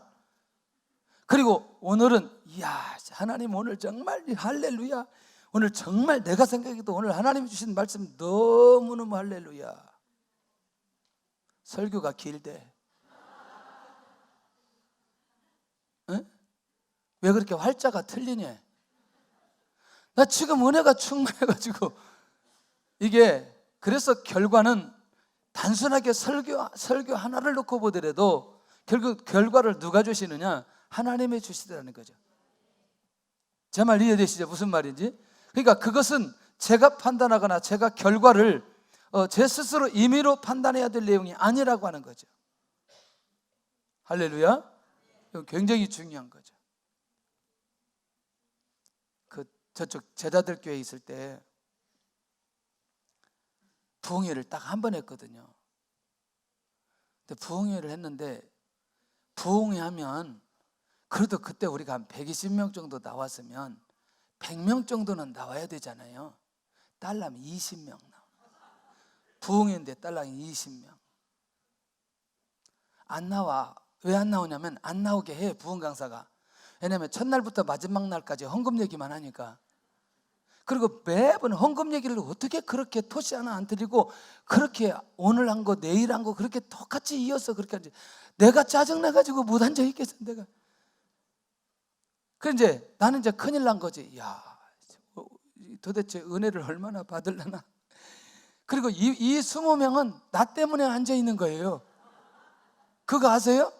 그리고 오늘은 이야, 하나님 오늘 정말 할렐루야, 오늘 정말 내가 생각해도 오늘 하나님이 주신 말씀 너무너무 할렐루야. 설교가 길대. 응? 왜 그렇게 활자가 틀리냐? 나 지금 은혜가 충만해가지고 이게, 그래서 결과는 단순하게 설교 하나를 놓고 보더라도 결국 결과를 누가 주시느냐? 하나님이 주시더라는 거죠. 제 말 이해되시죠? 무슨 말인지? 그러니까 그것은 제가 판단하거나 제가 결과를 제 스스로 임의로 판단해야 될 내용이 아니라고 하는 거죠. 할렐루야. 이건 굉장히 중요한 거죠. 저쪽 제자들 교회에 있을 때 부흥회를 딱 한 번 했거든요. 근데 부흥회를 했는데, 부흥회 하면 그래도 그때 우리가 한 120명 정도 나왔으면 100명 정도는 나와야 되잖아요. 딸랑 20명 나와. 부흥회인데 딸랑 20명 안 나와. 왜 안 나오냐면, 안 나오게 해, 부흥 강사가. 왜냐면 첫날부터 마지막 날까지 헌금 얘기만 하니까. 그리고 매번 헌금 얘기를 어떻게 그렇게 토시 하나 안 드리고 그렇게 오늘 한 거 내일 한 거 그렇게 똑같이 이어서 그렇게 하지. 내가 짜증나가지고 못 앉아 있겠어 내가. 그래 이제 나는 이제 큰일 난 거지. 야, 도대체 은혜를 얼마나 받으려나. 그리고 이 20명은 나 때문에 앉아 있는 거예요. 그거 아세요?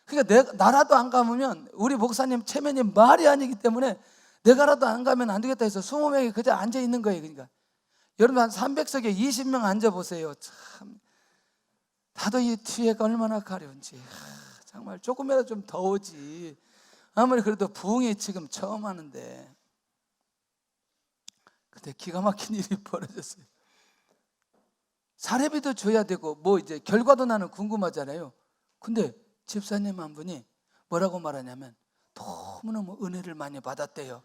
그러니까 나라도 안 가면 우리 목사님 체면이 말이 아니기 때문에 내가라도 안 가면 안 되겠다 해서 20명이 그저 앉아 있는 거예요. 그러니까 여러분 한 300석에 20명 앉아 보세요. 참 나도 이 뒤에가 얼마나 가려운지. 정말 조금이라도 좀 더우지. 아무리 그래도 부흥이 지금 처음 하는데. 근데 기가 막힌 일이 벌어졌어요. 사례비도 줘야 되고 뭐 이제 결과도 나는 궁금하잖아요. 근데 집사님 한 분이 뭐라고 말하냐면 너무너무 은혜를 많이 받았대요.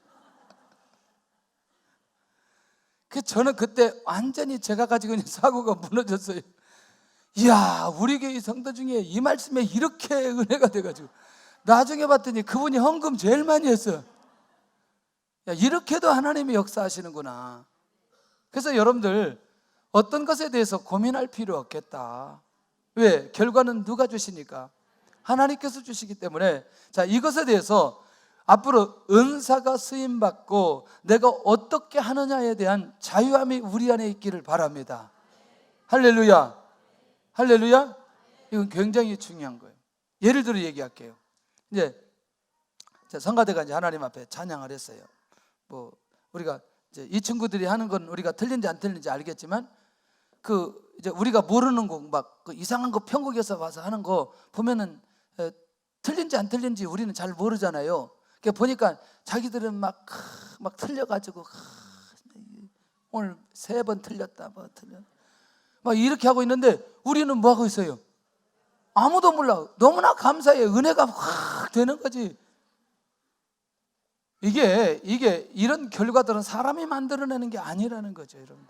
저는 그때 완전히 제가 가지고 있는 사고가 무너졌어요. 이야, 우리 교회 성도 중에 이 말씀에 이렇게 은혜가 돼가지고 나중에 봤더니 그분이 헌금 제일 많이 했어요. 야, 이렇게도 하나님이 역사하시는구나. 그래서 여러분들 어떤 것에 대해서 고민할 필요 없겠다. 왜? 결과는 누가 주시니까? 하나님께서 주시기 때문에. 자, 이것에 대해서 앞으로 은사가 쓰임받고 내가 어떻게 하느냐에 대한 자유함이 우리 안에 있기를 바랍니다. 할렐루야. 할렐루야. 이건 굉장히 중요한 거예요. 예를 들어 얘기할게요. 이제 성가대가 이제 하나님 앞에 찬양을 했어요. 뭐 우리가 이제 이 친구들이 하는 건 우리가 틀린지 안 틀린지 알겠지만 이제 우리가 모르는 곡 막 이상한 거 편곡해서 와서 하는 거 보면은 틀린지 안 틀린지 우리는 잘 모르잖아요. 그러니까 보니까 자기들은 막 틀려가지고 오늘 3번 틀렸다 뭐 틀렸다 막 이렇게 하고 있는데 우리는 뭐 하고 있어요? 아무도 몰라. 너무나 감사해. 은혜가 확 되는 거지. 이게 이런 결과들은 사람이 만들어내는 게 아니라는 거죠, 여러분.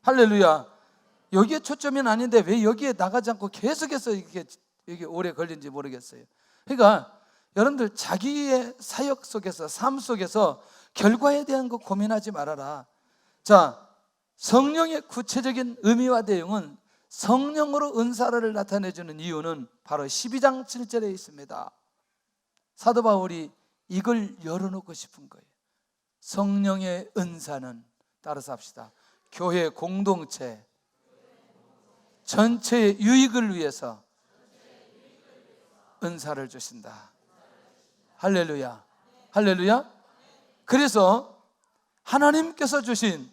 할렐루야. 여기에 초점이 아닌데 왜 여기에 나가지 않고 계속해서 이게 오래 걸린지 모르겠어요. 그러니까 여러분들 자기의 사역 속에서 삶 속에서 결과에 대한 거 고민하지 말아라. 자, 성령의 구체적인 의미와 내용은 성령으로 은사를 나타내주는 이유는 바로 12장 7절에 있습니다. 사도 바울이 이걸 열어놓고 싶은 거예요. 성령의 은사는, 따라서 합시다, 교회 공동체 전체의 유익을 위해서 은사를 주신다. 할렐루야. 할렐루야. 그래서 하나님께서 주신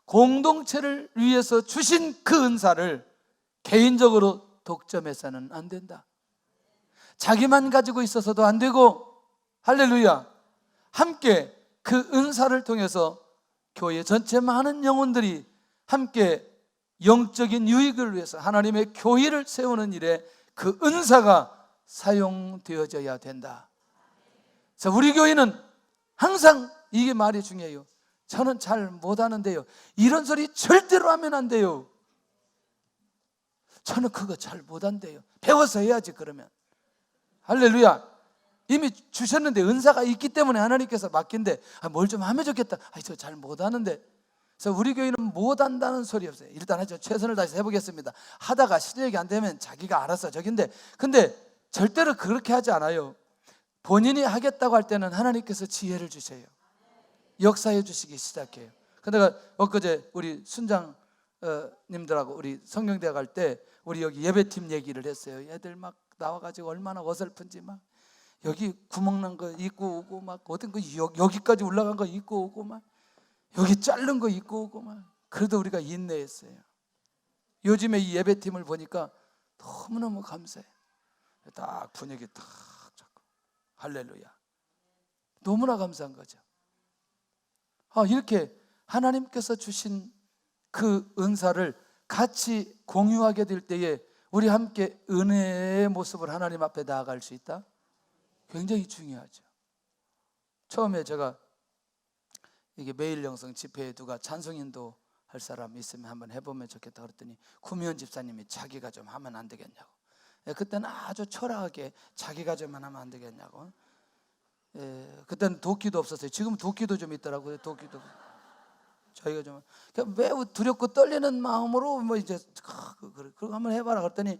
공동체를 위해서 주신 그 은사를 개인적으로 독점해서는 안 된다. 자기만 가지고 있어서도 안 되고, 할렐루야, 함께 그 은사를 통해서 교회 전체 많은 영혼들이 함께 영적인 유익을 위해서 하나님의 교회를 세우는 일에 그 은사가 사용되어져야 된다. 자, 우리 교회는 항상 이게 말이 중요해요. 저는 잘 못하는데요. 이런 소리 절대로 하면 안 돼요. 저는 그거 잘 못한대요. 배워서 해야지. 그러면 할렐루야. 이미 주셨는데 은사가 있기 때문에 하나님께서 맡긴데 뭘 좀 하면 좋겠다. 저 잘 못하는데. 그래서 우리 교회는 못한다는 소리 없어요. 일단 하죠. 최선을 다해서 해보겠습니다. 하다가 실력이 안 되면 자기가 알아서 저긴데, 근데 절대로 그렇게 하지 않아요. 본인이 하겠다고 할 때는 하나님께서 지혜를 주세요. 역사해 주시기 시작해요. 내가 엊그제 우리 순장님들하고 우리 성경대학 갈 때 우리 여기 예배팀 얘기를 했어요. 애들 막 나와가지고 얼마나 어설픈지, 막 여기 구멍 난 거 입고 오고, 막 어떤 거 여기까지 올라간 거 입고 오고, 막 여기 자른 거 입고 오고, 막 그래도 우리가 인내했어요. 요즘에 이 예배팀을 보니까 너무너무 감사해요. 딱 분위기 딱 잡고 할렐루야. 너무나 감사한 거죠. 이렇게 하나님께서 주신 그 은사를 같이 공유하게 될 때에 우리 함께 은혜의 모습을 하나님 앞에 나아갈 수 있다? 굉장히 중요하죠. 처음에 제가 이게 매일 영성 집회에 누가 찬송인도 할 사람 있으면 한번 해보면 좋겠다 그랬더니 구미원 집사님이 자기가 좀 하면 안 되겠냐고. 그때는 아주 초라하게 자기가 좀 하면 안 되겠냐고. 그때는 도끼도 없었어요. 지금 도끼도 좀 있더라고요. 도끼도 저희가 좀 매우 두렵고 떨리는 마음으로 뭐 이제 그거 한번 해봐라 그랬더니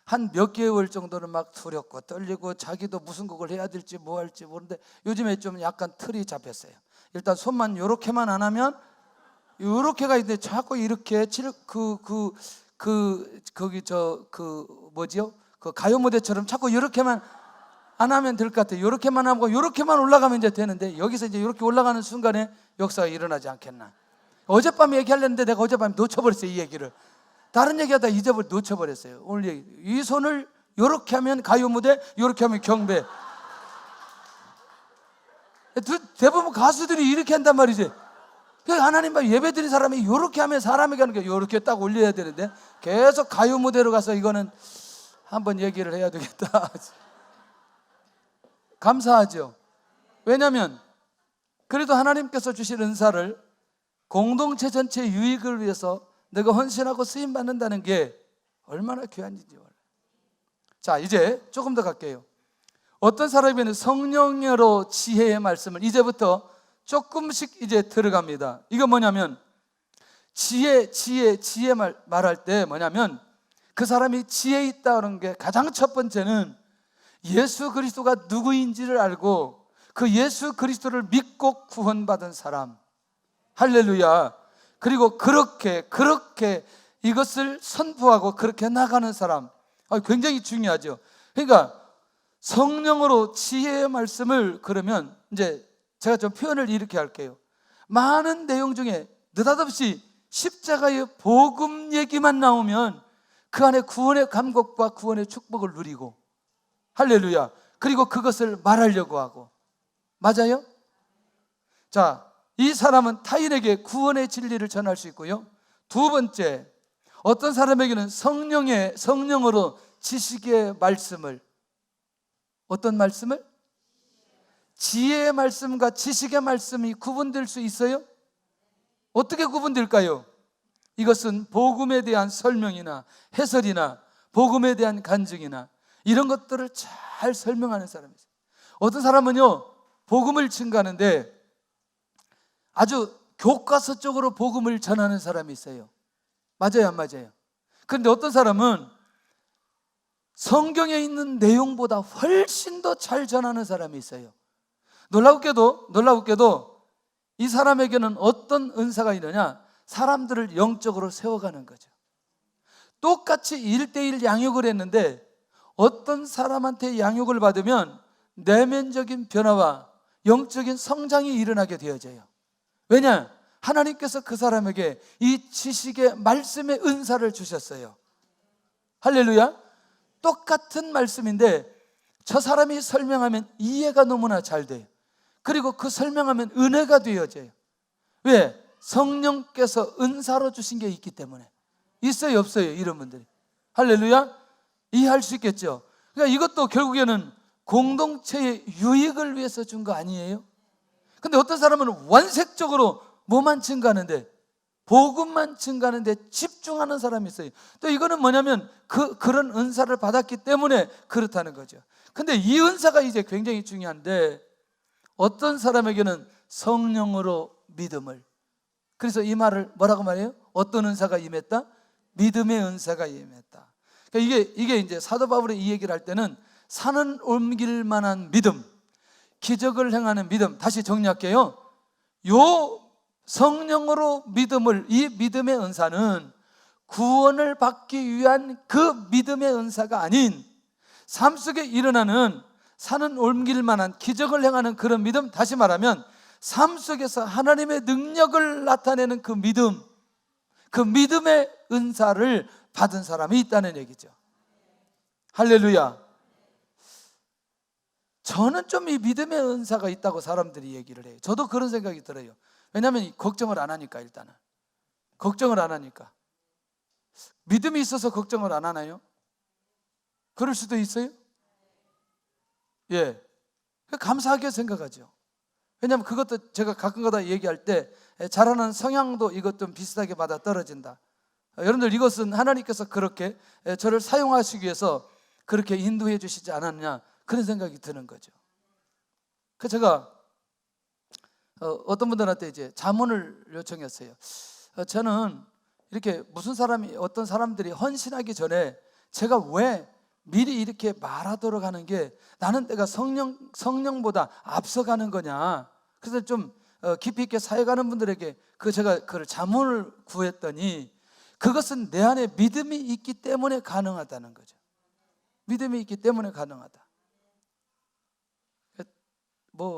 한 몇 개월 정도는 막 두렵고 떨리고 자기도 무슨 곡을 해야 될지 뭐 할지 모르는데 요즘에 좀 약간 틀이 잡혔어요. 일단 손만 요렇게만 안 하면 요렇게가 있는데 자꾸 이렇게 거기 뭐지요? 그 가요 무대처럼 자꾸 요렇게만 안 하면 될 것 같아요. 요렇게만 하고 요렇게만 올라가면 이제 되는데 여기서 이제 요렇게 올라가는 순간에 역사가 일어나지 않겠나. 어젯밤에 얘기하려는데 내가 어젯밤에 놓쳐버렸어요. 이 얘기를 다른 얘기하다 놓쳐버렸어요. 오늘 얘기 이 손을 요렇게 하면 가요 무대, 요렇게 하면 경배. 대부분 가수들이 이렇게 한단 말이지. 하나님 예배 드린 사람이 요렇게 하면 사람에게 하는 게 요렇게 딱 올려야 되는데 계속 가요 무대로 가서 이거는 한번 얘기를 해야 되겠다. 감사하죠. 왜냐하면 그래도 하나님께서 주신 은사를 공동체 전체의 유익을 위해서 내가 헌신하고 쓰임받는다는 게 얼마나 귀한지 몰라요. 자, 이제 조금 더 갈게요. 어떤 사람에게는 성령으로 지혜의 말씀을 이제부터 조금씩 이제 들어갑니다. 이거 뭐냐면 지혜 말할 때 뭐냐면 그 사람이 지혜 있다는 게 가장 첫 번째는 예수 그리스도가 누구인지를 알고 그 예수 그리스도를 믿고 구원받은 사람. 할렐루야. 그리고 그렇게 이것을 선포하고 그렇게 나가는 사람. 굉장히 중요하죠. 그러니까 성령으로 지혜의 말씀을 그러면 이제 제가 좀 표현을 이렇게 할게요. 많은 내용 중에 느닷없이 십자가의 복음 얘기만 나오면 그 안에 구원의 감격과 구원의 축복을 누리고 할렐루야. 그리고 그것을 말하려고 하고. 맞아요? 자, 이 사람은 타인에게 구원의 진리를 전할 수 있고요. 두 번째, 어떤 사람에게는 성령으로 지식의 말씀을, 어떤 말씀을? 지혜의 말씀과 지식의 말씀이 구분될 수 있어요? 어떻게 구분될까요? 이것은 복음에 대한 설명이나 해설이나 복음에 대한 간증이나 이런 것들을 잘 설명하는 사람이 있어요. 어떤 사람은요, 복음을 증거하는데 아주 교과서 쪽으로 복음을 전하는 사람이 있어요. 맞아요, 안 맞아요? 그런데 어떤 사람은 성경에 있는 내용보다 훨씬 더 잘 전하는 사람이 있어요. 놀랍게도 이 사람에게는 어떤 은사가 있느냐? 사람들을 영적으로 세워가는 거죠. 똑같이 1:1 양육을 했는데 어떤 사람한테 양육을 받으면 내면적인 변화와 영적인 성장이 일어나게 되어져요. 왜냐? 하나님께서 그 사람에게 이 지식의 말씀의 은사를 주셨어요. 할렐루야. 똑같은 말씀인데 저 사람이 설명하면 이해가 너무나 잘 돼요. 그리고 그 설명하면 은혜가 되어져요. 왜? 성령께서 은사로 주신 게 있기 때문에. 있어요, 없어요? 이런 분들이. 할렐루야. 이해할 수 있겠죠. 그러니까 이것도 결국에는 공동체의 유익을 위해서 준 거 아니에요? 근데 어떤 사람은 원색적으로 뭐만 증가하는데, 복음만 증가하는데 집중하는 사람이 있어요. 또 이거는 뭐냐면 그런 은사를 받았기 때문에 그렇다는 거죠. 근데 이 은사가 이제 굉장히 중요한데 어떤 사람에게는 성령으로 믿음을, 그래서 이 말을 뭐라고 말해요? 어떤 은사가 임했다? 믿음의 은사가 임했다. 그러니까 이게 이제 사도 바울이 이 얘기를 할 때는 산은 옮길 만한 믿음, 기적을 행하는 믿음. 다시 정리할게요. 요 성령으로 믿음을, 이 믿음의 은사는 구원을 받기 위한 그 믿음의 은사가 아닌 삶 속에 일어나는 산은 옮길 만한 기적을 행하는 그런 믿음. 다시 말하면 삶 속에서 하나님의 능력을 나타내는 그 믿음, 그 믿음의 은사를 받은 사람이 있다는 얘기죠. 할렐루야. 저는 좀 이 믿음의 은사가 있다고 사람들이 얘기를 해요. 저도 그런 생각이 들어요. 왜냐하면 걱정을 안 하니까. 일단은 걱정을 안 하니까. 믿음이 있어서 걱정을 안 하나요? 그럴 수도 있어요. 예, 감사하게 생각하죠. 왜냐하면 그것도 제가 가끔가다 얘기할 때 자라는 성향도 이것 좀 비슷하게 맞아 떨어진다. 여러분들, 이것은 하나님께서 그렇게 저를 사용하시기 위해서 그렇게 인도해 주시지 않았냐, 그런 생각이 드는 거죠. 그 제가 어떤 분들한테 이제 자문을 요청했어요. 저는 이렇게 어떤 사람들이 헌신하기 전에 제가 왜 미리 이렇게 말하도록 하는 게 나는 내가 성령보다 앞서가는 거냐. 그래서 좀 깊이 있게 사역하는 분들에게 제가 그걸 자문을 구했더니, 그것은 내 안에 믿음이 있기 때문에 가능하다는 거죠. 믿음이 있기 때문에 가능하다.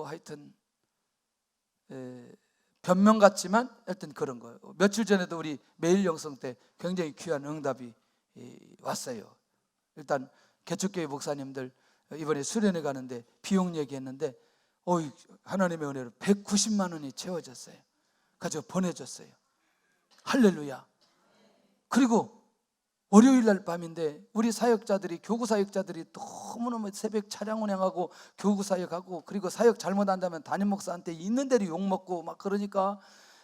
하여튼 변명 같지만 하여튼 그런 거예요. 며칠 전에도 우리 매일 영성 때 굉장히 귀한 응답이 왔어요. 일단 개척교회 목사님들 이번에 수련회 가는데 비용 얘기했는데 하나님의 은혜로 190만 원이 채워졌어요. 가지고 보내줬어요. 할렐루야. 그리고 월요일 날 밤인데 우리 사역자들이, 교구 사역자들이 너무너무 새벽 차량 운행하고 교구 사역하고, 그리고 사역 잘못한다면 담임 목사한테 있는 대로 욕먹고 막 그러니까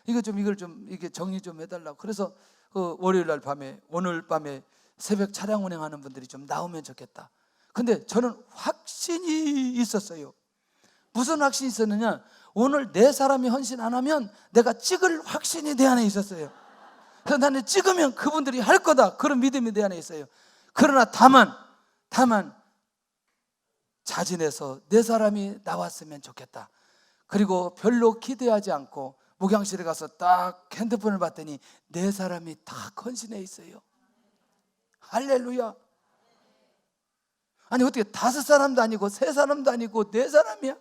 이걸 좀 이게 정리 좀 해달라고. 그래서 월요일 날 밤에, 오늘 밤에 새벽 차량 운행하는 분들이 좀 나오면 좋겠다. 근데 저는 확신이 있었어요. 무슨 확신이 있었느냐? 오늘 내 사람이 헌신 안 하면 내가 찍을 확신이 내 안에 있었어요. 그래서 나는 찍으면 그분들이 할 거다, 그런 믿음이 내 안에 있어요. 그러나 다만 자진해서 내 사람이 나왔으면 좋겠다. 그리고 별로 기대하지 않고 목양실에 가서 딱 핸드폰을 봤더니 내 사람이 다 헌신해 있어요. 할렐루야. 아니, 어떻게 5사람도 아니고 3사람도 아니고 4사람이야?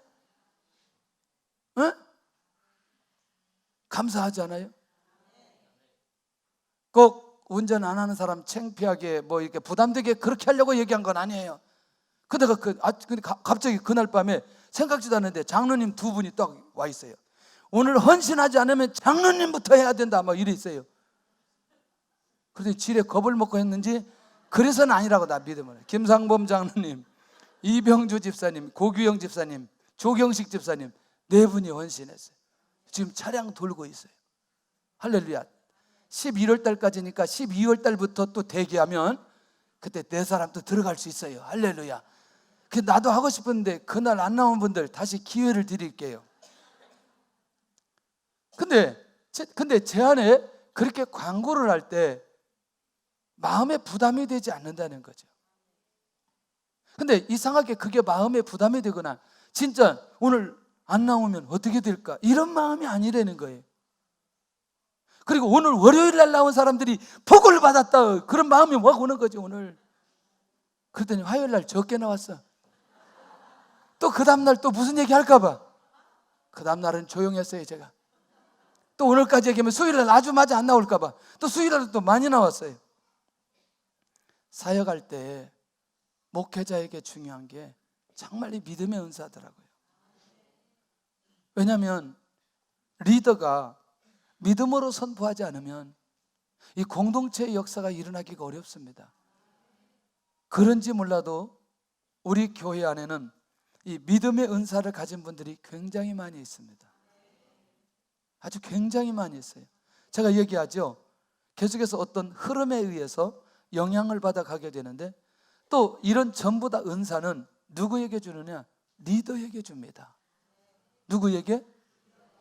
응? 감사하지 않아요? 꼭 운전 안 하는 사람 창피하게 이렇게 부담되게 그렇게 하려고 얘기한 건 아니에요. 근데 갑자기 그날 밤에 생각지도 않는데 장로님 2분이 딱 와 있어요. 오늘 헌신하지 않으면 장로님부터 해야 된다, 막 이래 있어요. 그런데 지레 겁을 먹고 했는지, 그래서는 아니라고 나 믿으면. 김상범 장로님, 이병주 집사님, 고규영 집사님, 조경식 집사님 4분이 헌신했어요. 지금 차량 돌고 있어요. 할렐루야. 11월 달까지니까 12월 달부터 또 대기하면 그때 4사람도 들어갈 수 있어요. 할렐루야. 나도 하고 싶은데 그날 안 나온 분들 다시 기회를 드릴게요. 근데 제 안에 그렇게 광고를 할 때 마음에 부담이 되지 않는다는 거죠. 근데 이상하게 그게 마음에 부담이 되거나 진짜 오늘 안 나오면 어떻게 될까, 이런 마음이 아니라는 거예요. 그리고 오늘 월요일 날 나온 사람들이 복을 받았다, 그런 마음이 확 오는 거죠. 오늘 그랬더니 화요일 날 적게 나왔어. 또 그 다음날 또 무슨 얘기 할까 봐 그 다음날은 조용했어요. 제가 또 오늘까지 얘기하면 수요일 날 아주 맞아 안 나올까 봐 또 수요일 날은 또 많이 나왔어요. 사역할 때 목회자에게 중요한 게 정말 이 믿음의 은사더라고요. 왜냐하면 리더가 믿음으로 선포하지 않으면 이 공동체의 역사가 일어나기가 어렵습니다. 그런지 몰라도 우리 교회 안에는 이 믿음의 은사를 가진 분들이 굉장히 많이 있습니다. 아주 굉장히 많이 있어요. 제가 얘기하죠. 계속해서 어떤 흐름에 의해서 영향을 받아 가게 되는데, 또 이런 전부 다 은사는 누구에게 주느냐? 리더에게 줍니다. 누구에게?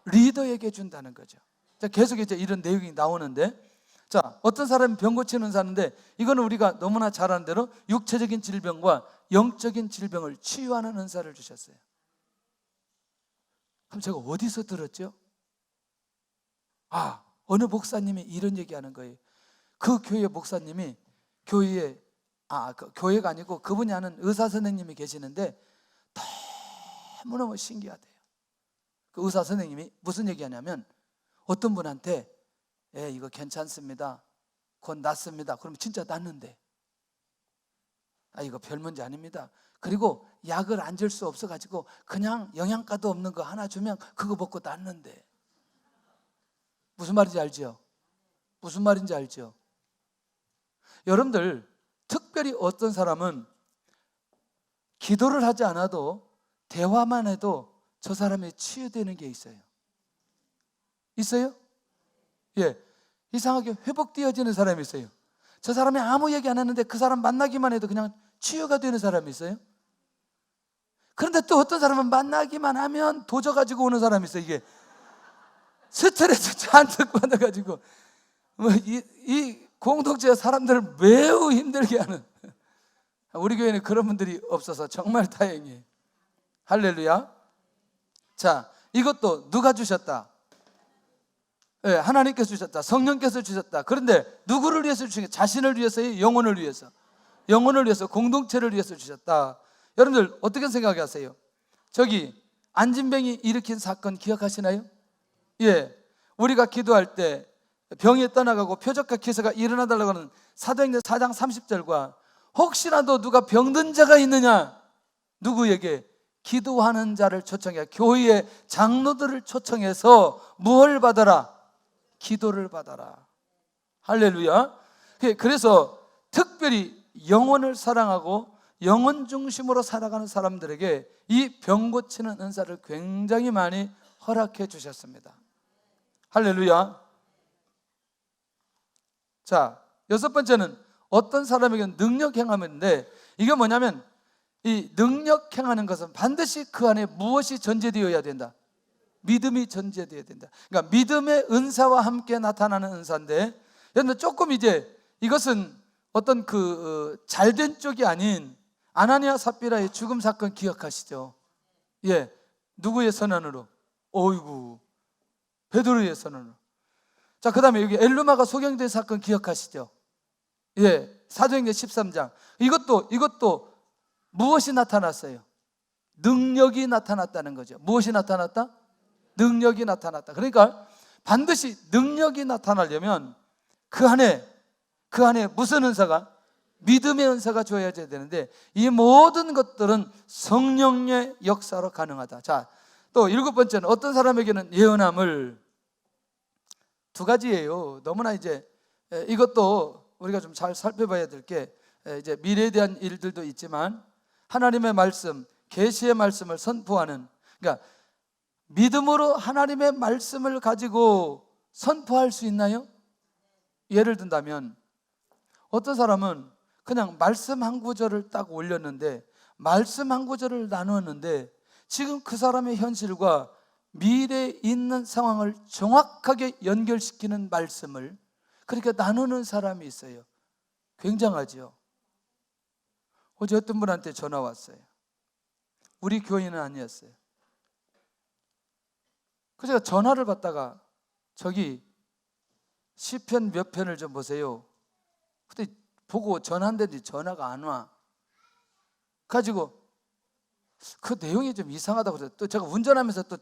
리더에게 준다는 거죠. 자, 계속 이제 이런 내용이 나오는데, 자, 어떤 사람이 병 고치는 은사인데, 이거는 우리가 너무나 잘 아는 대로 육체적인 질병과 영적인 질병을 치유하는 은사를 주셨어요. 그럼 제가 어디서 들었죠? 어느 목사님이 이런 얘기하는 거예요. 그 교회 목사님이 교회가 아니고 그분이 하는 의사 선생님이 계시는데 너무너무 신기하대요. 그 의사 선생님이 무슨 얘기하냐면, 어떤 분한테 이거 괜찮습니다, 곧 낫습니다. 그럼 진짜 낫는데, 이거 별 문제 아닙니다. 그리고 약을 안 줄 수 없어가지고 그냥 영양가도 없는 거 하나 주면 그거 먹고 낫는데. 무슨 말인지 알죠? 무슨 말인지 알죠? 여러분들, 특별히 어떤 사람은 기도를 하지 않아도 대화만 해도 저 사람이 치유되는 게 있어요. 있어요? 예, 이상하게 회복되어지는 사람이 있어요. 저 사람이 아무 얘기 안 했는데 그 사람 만나기만 해도 그냥 치유가 되는 사람이 있어요. 그런데 또 어떤 사람은 만나기만 하면 도져가지고 오는 사람이 있어요. 이게 스트레스 잔뜩 받아가지고 이 공동체 사람들을 매우 힘들게 하는, 우리 교회는 그런 분들이 없어서 정말 다행이에요. 할렐루야. 자, 이것도 누가 주셨다? 네, 하나님께서 주셨다. 성령께서 주셨다. 그런데 누구를 위해서 주신 게? 자신을 위해서요? 영혼을 위해서? 영혼을 위해서, 공동체를 위해서 주셨다. 여러분들 어떻게 생각하세요? 저기 안진뱅이 일으킨 사건 기억하시나요? 예, 우리가 기도할 때 병이 떠나가고 표적과 기사가 일어나달라고 하는 사도행전 4장 30절과 혹시라도 누가 병든 자가 있느냐, 누구에게? 기도하는 자를 초청해, 교회의 장로들을 초청해서 무엇을 받아라? 기도를 받아라. 할렐루야. 그래서 특별히 영혼을 사랑하고 영혼 중심으로 살아가는 사람들에게 이 병 고치는 은사를 굉장히 많이 허락해 주셨습니다. 할렐루야. 자, 여섯 번째는 어떤 사람에게는 능력 행함인데, 이게 뭐냐면 이 능력 행하는 것은 반드시 그 안에 무엇이 전제되어야 된다? 믿음이 전제되어야 된다. 그러니까 믿음의 은사와 함께 나타나는 은사인데, 여러분 조금 이제 이것은 어떤 잘된 쪽이 아닌 아나니아 삽비라의 죽음 사건 기억하시죠? 예, 누구의 선언으로? 어이구, 베드로의 선언으로. 자, 그 다음에 여기 엘루마가 소경된 사건 기억하시죠? 예, 사도행전 13장. 이것도 무엇이 나타났어요? 능력이 나타났다는 거죠. 무엇이 나타났다? 능력이 나타났다. 그러니까 반드시 능력이 나타나려면 그 안에 무슨 은사가? 믿음의 은사가 주어져야 되는데, 이 모든 것들은 성령의 역사로 가능하다. 자, 또 일곱 번째는 어떤 사람에게는 예언함을, 두 가지예요. 너무나 이제 이것도 우리가 좀 잘 살펴봐야 될 게, 이제 미래에 대한 일들도 있지만 하나님의 말씀, 계시의 말씀을 선포하는, 그러니까 믿음으로 하나님의 말씀을 가지고 선포할 수 있나요? 예를 든다면 어떤 사람은 그냥 말씀 한 구절을 딱 올렸는데, 말씀 한 구절을 나누었는데 지금 그 사람의 현실과 미래에 있는 상황을 정확하게 연결시키는 말씀을 그렇게 나누는 사람이 있어요. 굉장하죠. 어제 어떤 분한테 전화 왔어요. 우리 교인은 아니었어요. 그래서 제가 전화를 받다가 저기 시편 몇 편을 좀 보세요. 그때 보고 전화한데 전화가 안 와. 가지고 그 내용이 좀 이상하다고 그래서 또 제가 운전하면서 또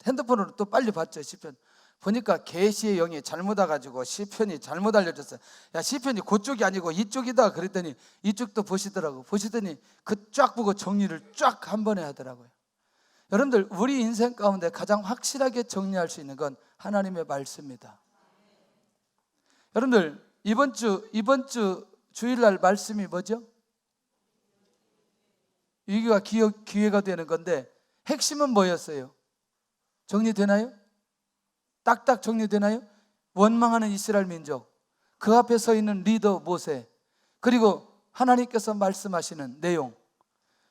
핸드폰으로 또 빨리 봤죠. 시편 보니까 계시의 영이 잘못 와가지고 시편이 잘못 알려졌어요. 야, 시편이 그쪽이 아니고 이쪽이다 그랬더니 이쪽도 보시더라고. 보시더니 그 쫙 보고 정리를 쫙 한 번에 하더라고요. 여러분들, 우리 인생 가운데 가장 확실하게 정리할 수 있는 건 하나님의 말씀입니다. 여러분들, 이번 주 주일날 말씀이 뭐죠? 위기가 기회가 되는 건데 핵심은 뭐였어요? 정리되나요? 딱딱 정리되나요? 원망하는 이스라엘 민족, 그 앞에 서 있는 리더 모세, 그리고 하나님께서 말씀하시는 내용,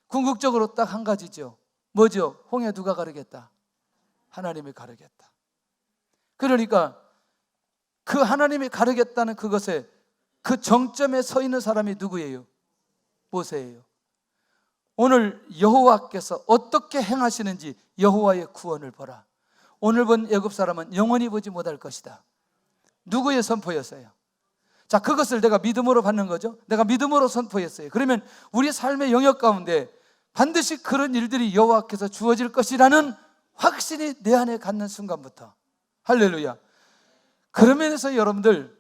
궁극적으로 딱 한 가지죠. 뭐죠? 홍해 누가 가르겠다? 하나님이 가르겠다. 그러니까 그 하나님이 가르겠다는 그것에 그 정점에 서 있는 사람이 누구예요? 모세예요. 오늘 여호와께서 어떻게 행하시는지 여호와의 구원을 보라. 오늘 본 애굽 사람은 영원히 보지 못할 것이다. 누구의 선포였어요? 자, 그것을 내가 믿음으로 받는 거죠. 내가 믿음으로 선포했어요. 그러면 우리 삶의 영역 가운데 반드시 그런 일들이 여호와께서 주어질 것이라는 확신이 내 안에 갖는 순간부터, 할렐루야. 그런 면에서 여러분들,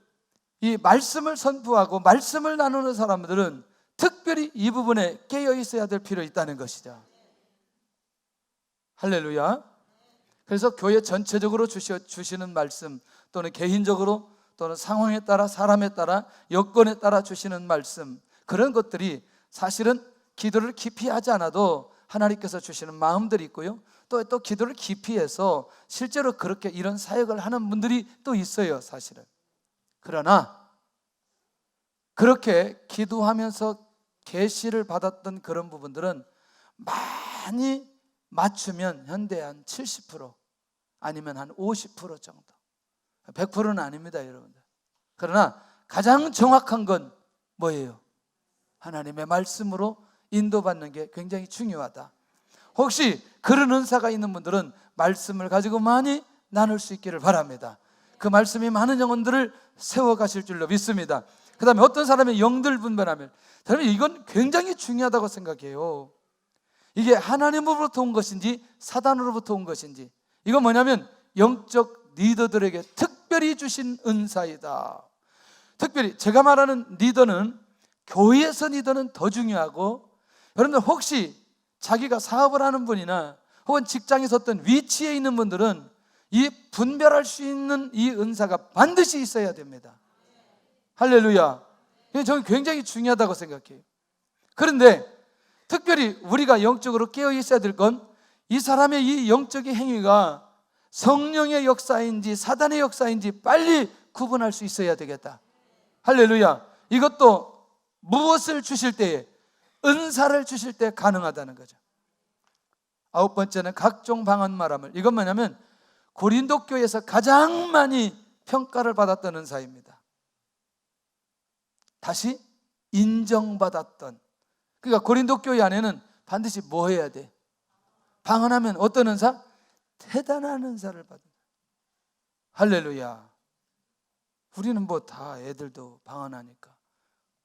이 말씀을 선포하고 말씀을 나누는 사람들은 특별히 이 부분에 깨어 있어야 될 필요 있다는 것이죠. 할렐루야. 그래서 교회 전체적으로 주시는 말씀, 또는 개인적으로, 또는 상황에 따라, 사람에 따라, 여건에 따라 주시는 말씀, 그런 것들이 사실은 기도를 깊이 하지 않아도 하나님께서 주시는 마음들이 있고요, 또 기도를 깊이 해서 실제로 그렇게 이런 사역을 하는 분들이 또 있어요, 사실은. 그러나 그렇게 기도하면서 계시를 받았던 그런 부분들은 많이 맞추면 현대 한 70% 아니면 한 50% 정도, 100%는 아닙니다, 여러분들. 그러나 가장 정확한 건 뭐예요? 하나님의 말씀으로 인도받는 게 굉장히 중요하다. 혹시 그런 은사가 있는 분들은 말씀을 가지고 많이 나눌 수 있기를 바랍니다. 그 말씀이 많은 영혼들을 세워가실 줄로 믿습니다. 그 다음에 어떤 사람의 영들 분별하면, 여러분 이건 굉장히 중요하다고 생각해요. 이게 하나님으로부터 온 것인지 사단으로부터 온 것인지, 이건 뭐냐면 영적 리더들에게 특별히 주신 은사이다. 특별히 제가 말하는 리더는, 교회에서 리더는 더 중요하고, 여러분들 혹시 자기가 사업을 하는 분이나 혹은 직장에서 어떤 위치에 있는 분들은 이 분별할 수 있는 이 은사가 반드시 있어야 됩니다. 할렐루야. 저는 굉장히 중요하다고 생각해요. 그런데 특별히 우리가 영적으로 깨어 있어야 될 건, 이 사람의 이 영적인 행위가 성령의 역사인지 사단의 역사인지 빨리 구분할 수 있어야 되겠다. 할렐루야. 이것도 무엇을 주실 때에, 은사를 주실 때 가능하다는 거죠. 9번째는 각종 방언 말함을. 이건 뭐냐면 고린도 교회에서 가장 많이 평가를 받았던 은사입니다. 다시 인정받았던. 그러니까 고린도 교회 안에는 반드시 뭐 해야 돼? 방언하면 어떤 은사? 대단한 은사를 받은. 할렐루야. 우리는 뭐 다 애들도 방언하니까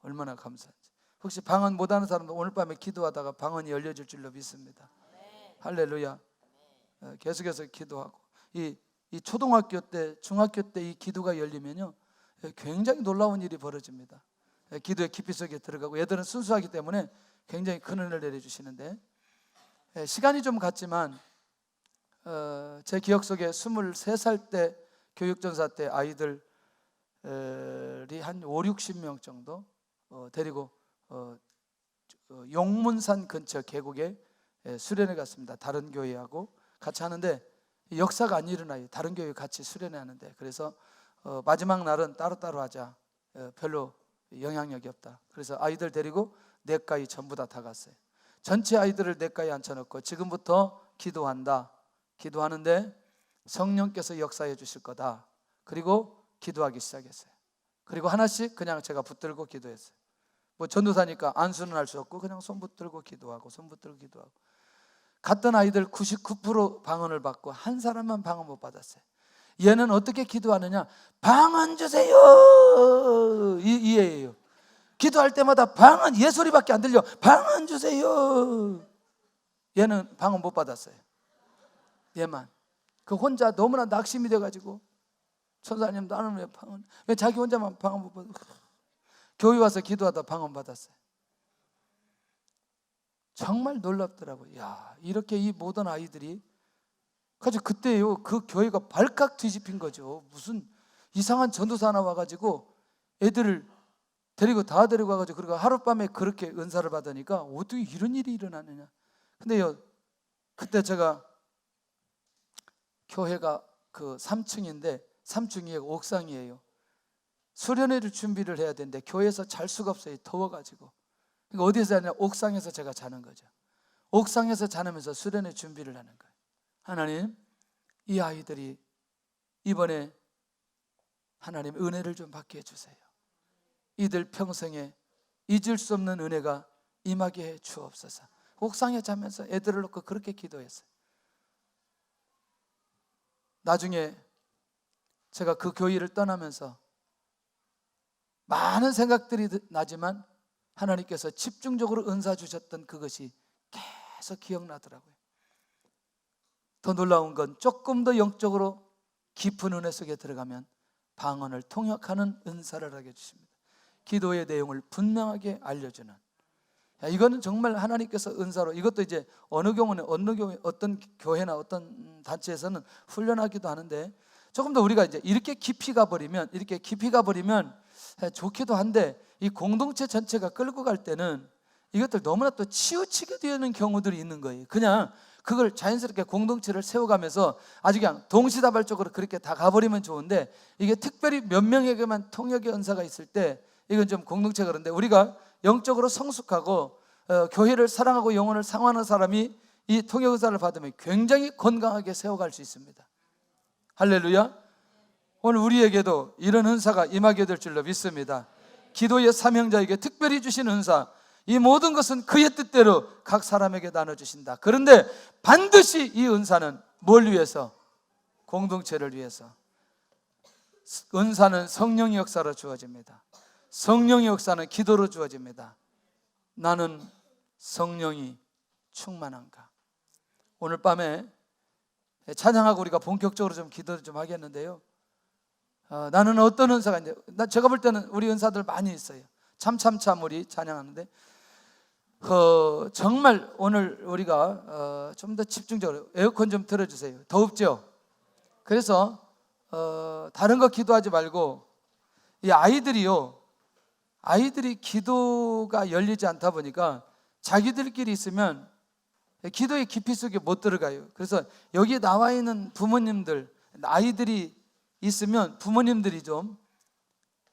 얼마나 감사한지. 혹시 방언 못하는 사람도 오늘 밤에 기도하다가 방언이 열려질 줄로 믿습니다. 할렐루야. 계속해서 기도하고, 이 초등학교 때, 중학교 때 이 기도가 열리면요, 굉장히 놀라운 일이 벌어집니다. 기도의 깊이 속에 들어가고, 애들은 순수하기 때문에 굉장히 큰 은혜를 내려주시는데, 시간이 좀 갔지만 제 기억 속에 23살 때 교육전사 때 아이들이 한 5, 60명 정도 데리고 용문산 근처 계곡에 수련회 갔습니다. 다른 교회하고 같이 하는데 역사가 안 일어나요. 다른 교회 같이 수련회 하는데, 그래서 마지막 날은 따로따로 하자. 별로 영향력이 없다. 그래서 아이들 데리고 냇가에 전부 다 갔어요. 전체 아이들을 냇가에 앉혀놓고 지금부터 기도한다. 기도하는데 성령께서 역사해 주실 거다. 그리고 기도하기 시작했어요. 그리고 하나씩 그냥 제가 붙들고 기도했어요. 뭐 전도사니까 안수는 할 수 없고 그냥 손 붙들고 기도하고, 손 붙들고 기도하고. 갔던 아이들 99% 방언을 받고 한 사람만 방언 못 받았어요. 얘는 어떻게 기도하느냐? 방언 주세요, 이예요. 기도할 때마다 방언, 예소리밖에 안 들려. 방언 주세요. 얘는 방언 못 받았어요. 얘만. 그 혼자 너무나 낙심이 돼가지고, 천사님 나는 왜 방언, 왜 자기 혼자만 방언 못 받아? 교회 와서 기도하다 방언 받았어요. 정말 놀랍더라고요. 야, 이렇게 이 모든 아이들이, 가지고 그때요, 그 교회가 발칵 뒤집힌 거죠. 무슨 이상한 전도사 하나 와가지고 애들을 데리고 가가지고, 그리고 하룻밤에 그렇게 은사를 받으니까 어떻게 이런 일이 일어나느냐. 근데요, 그때 제가 교회가 그 3층인데 3층이 옥상이에요. 수련회를 준비를 해야 되는데 교회에서 잘 수가 없어요. 더워가지고. 그러니까 어디서 자냐? 옥상에서 제가 자는 거죠. 옥상에서 자면서 수련회 준비를 하는 거예요. 하나님, 이 아이들이 이번에 하나님 은혜를 좀 받게 해주세요. 이들 평생에 잊을 수 없는 은혜가 임하게 해 주옵소서. 옥상에 자면서 애들을 놓고 그렇게 기도했어요. 나중에 제가 그 교회를 떠나면서 많은 생각들이 나지만 하나님께서 집중적으로 은사 주셨던 그것이 계속 기억나더라고요. 더 놀라운 건 조금 더 영적으로 깊은 은혜 속에 들어가면 방언을 통역하는 은사를 하게 해주십니다. 기도의 내용을 분명하게 알려주는, 이거는 정말 하나님께서 은사로, 이것도 이제 어느 경우는 어떤 교회나 어떤 단체에서는 훈련하기도 하는데, 조금 더 우리가 이제 이렇게 깊이 가버리면 좋기도 한데, 이 공동체 전체가 끌고 갈 때는 이것들 너무나 또 치우치게 되는 경우들이 있는 거예요. 그냥 그걸 자연스럽게 공동체를 세워가면서 아주 그냥 동시다발적으로 그렇게 다 가버리면 좋은데, 이게 특별히 몇 명에게만 통역의 은사가 있을 때 이건 좀 공동체가, 그런데 우리가 영적으로 성숙하고 교회를 사랑하고 영혼을 상하는 사람이 이 통역 은사를 받으면 굉장히 건강하게 세워갈 수 있습니다. 할렐루야. 오늘 우리에게도 이런 은사가 임하게 될 줄로 믿습니다. 기도의 사명자에게 특별히 주신 은사, 이 모든 것은 그의 뜻대로 각 사람에게 나눠주신다. 그런데 반드시 이 은사는 뭘 위해서? 공동체를 위해서. 은사는 성령의 역사로 주어집니다. 성령의 역사는 기도로 주어집니다. 나는 성령이 충만한가? 오늘 밤에 찬양하고 우리가 본격적으로 좀 기도를 좀 하겠는데요. 나는 어떤 은사가 있는데, 제가 볼 때는 우리 은사들 많이 있어요. 참참참 우리 찬양하는데, 정말 오늘 우리가 좀 더 집중적으로 에어컨 좀 틀어주세요. 더웁죠? 그래서 다른 거 기도하지 말고, 이 아이들이 기도가 열리지 않다 보니까 자기들끼리 있으면 기도의 깊이 속에 못 들어가요. 그래서 여기 나와 있는 부모님들, 아이들이 있으면 부모님들이 좀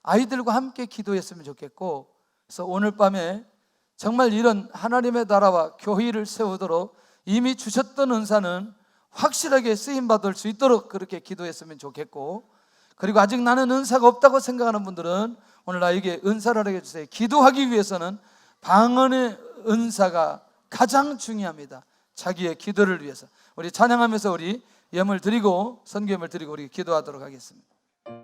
아이들과 함께 기도했으면 좋겠고, 그래서 오늘 밤에 정말 이런 하나님의 나라와 교회를 세우도록 이미 주셨던 은사는 확실하게 쓰임받을 수 있도록 그렇게 기도했으면 좋겠고, 그리고 아직 나는 은사가 없다고 생각하는 분들은 오늘 나에게 은사를 하게 해주세요. 기도하기 위해서는 방언의 은사가 가장 중요합니다. 자기의 기도를 위해서. 우리 찬양하면서 우리 예물 드리고 선교예물 드리고 우리 기도하도록 하겠습니다.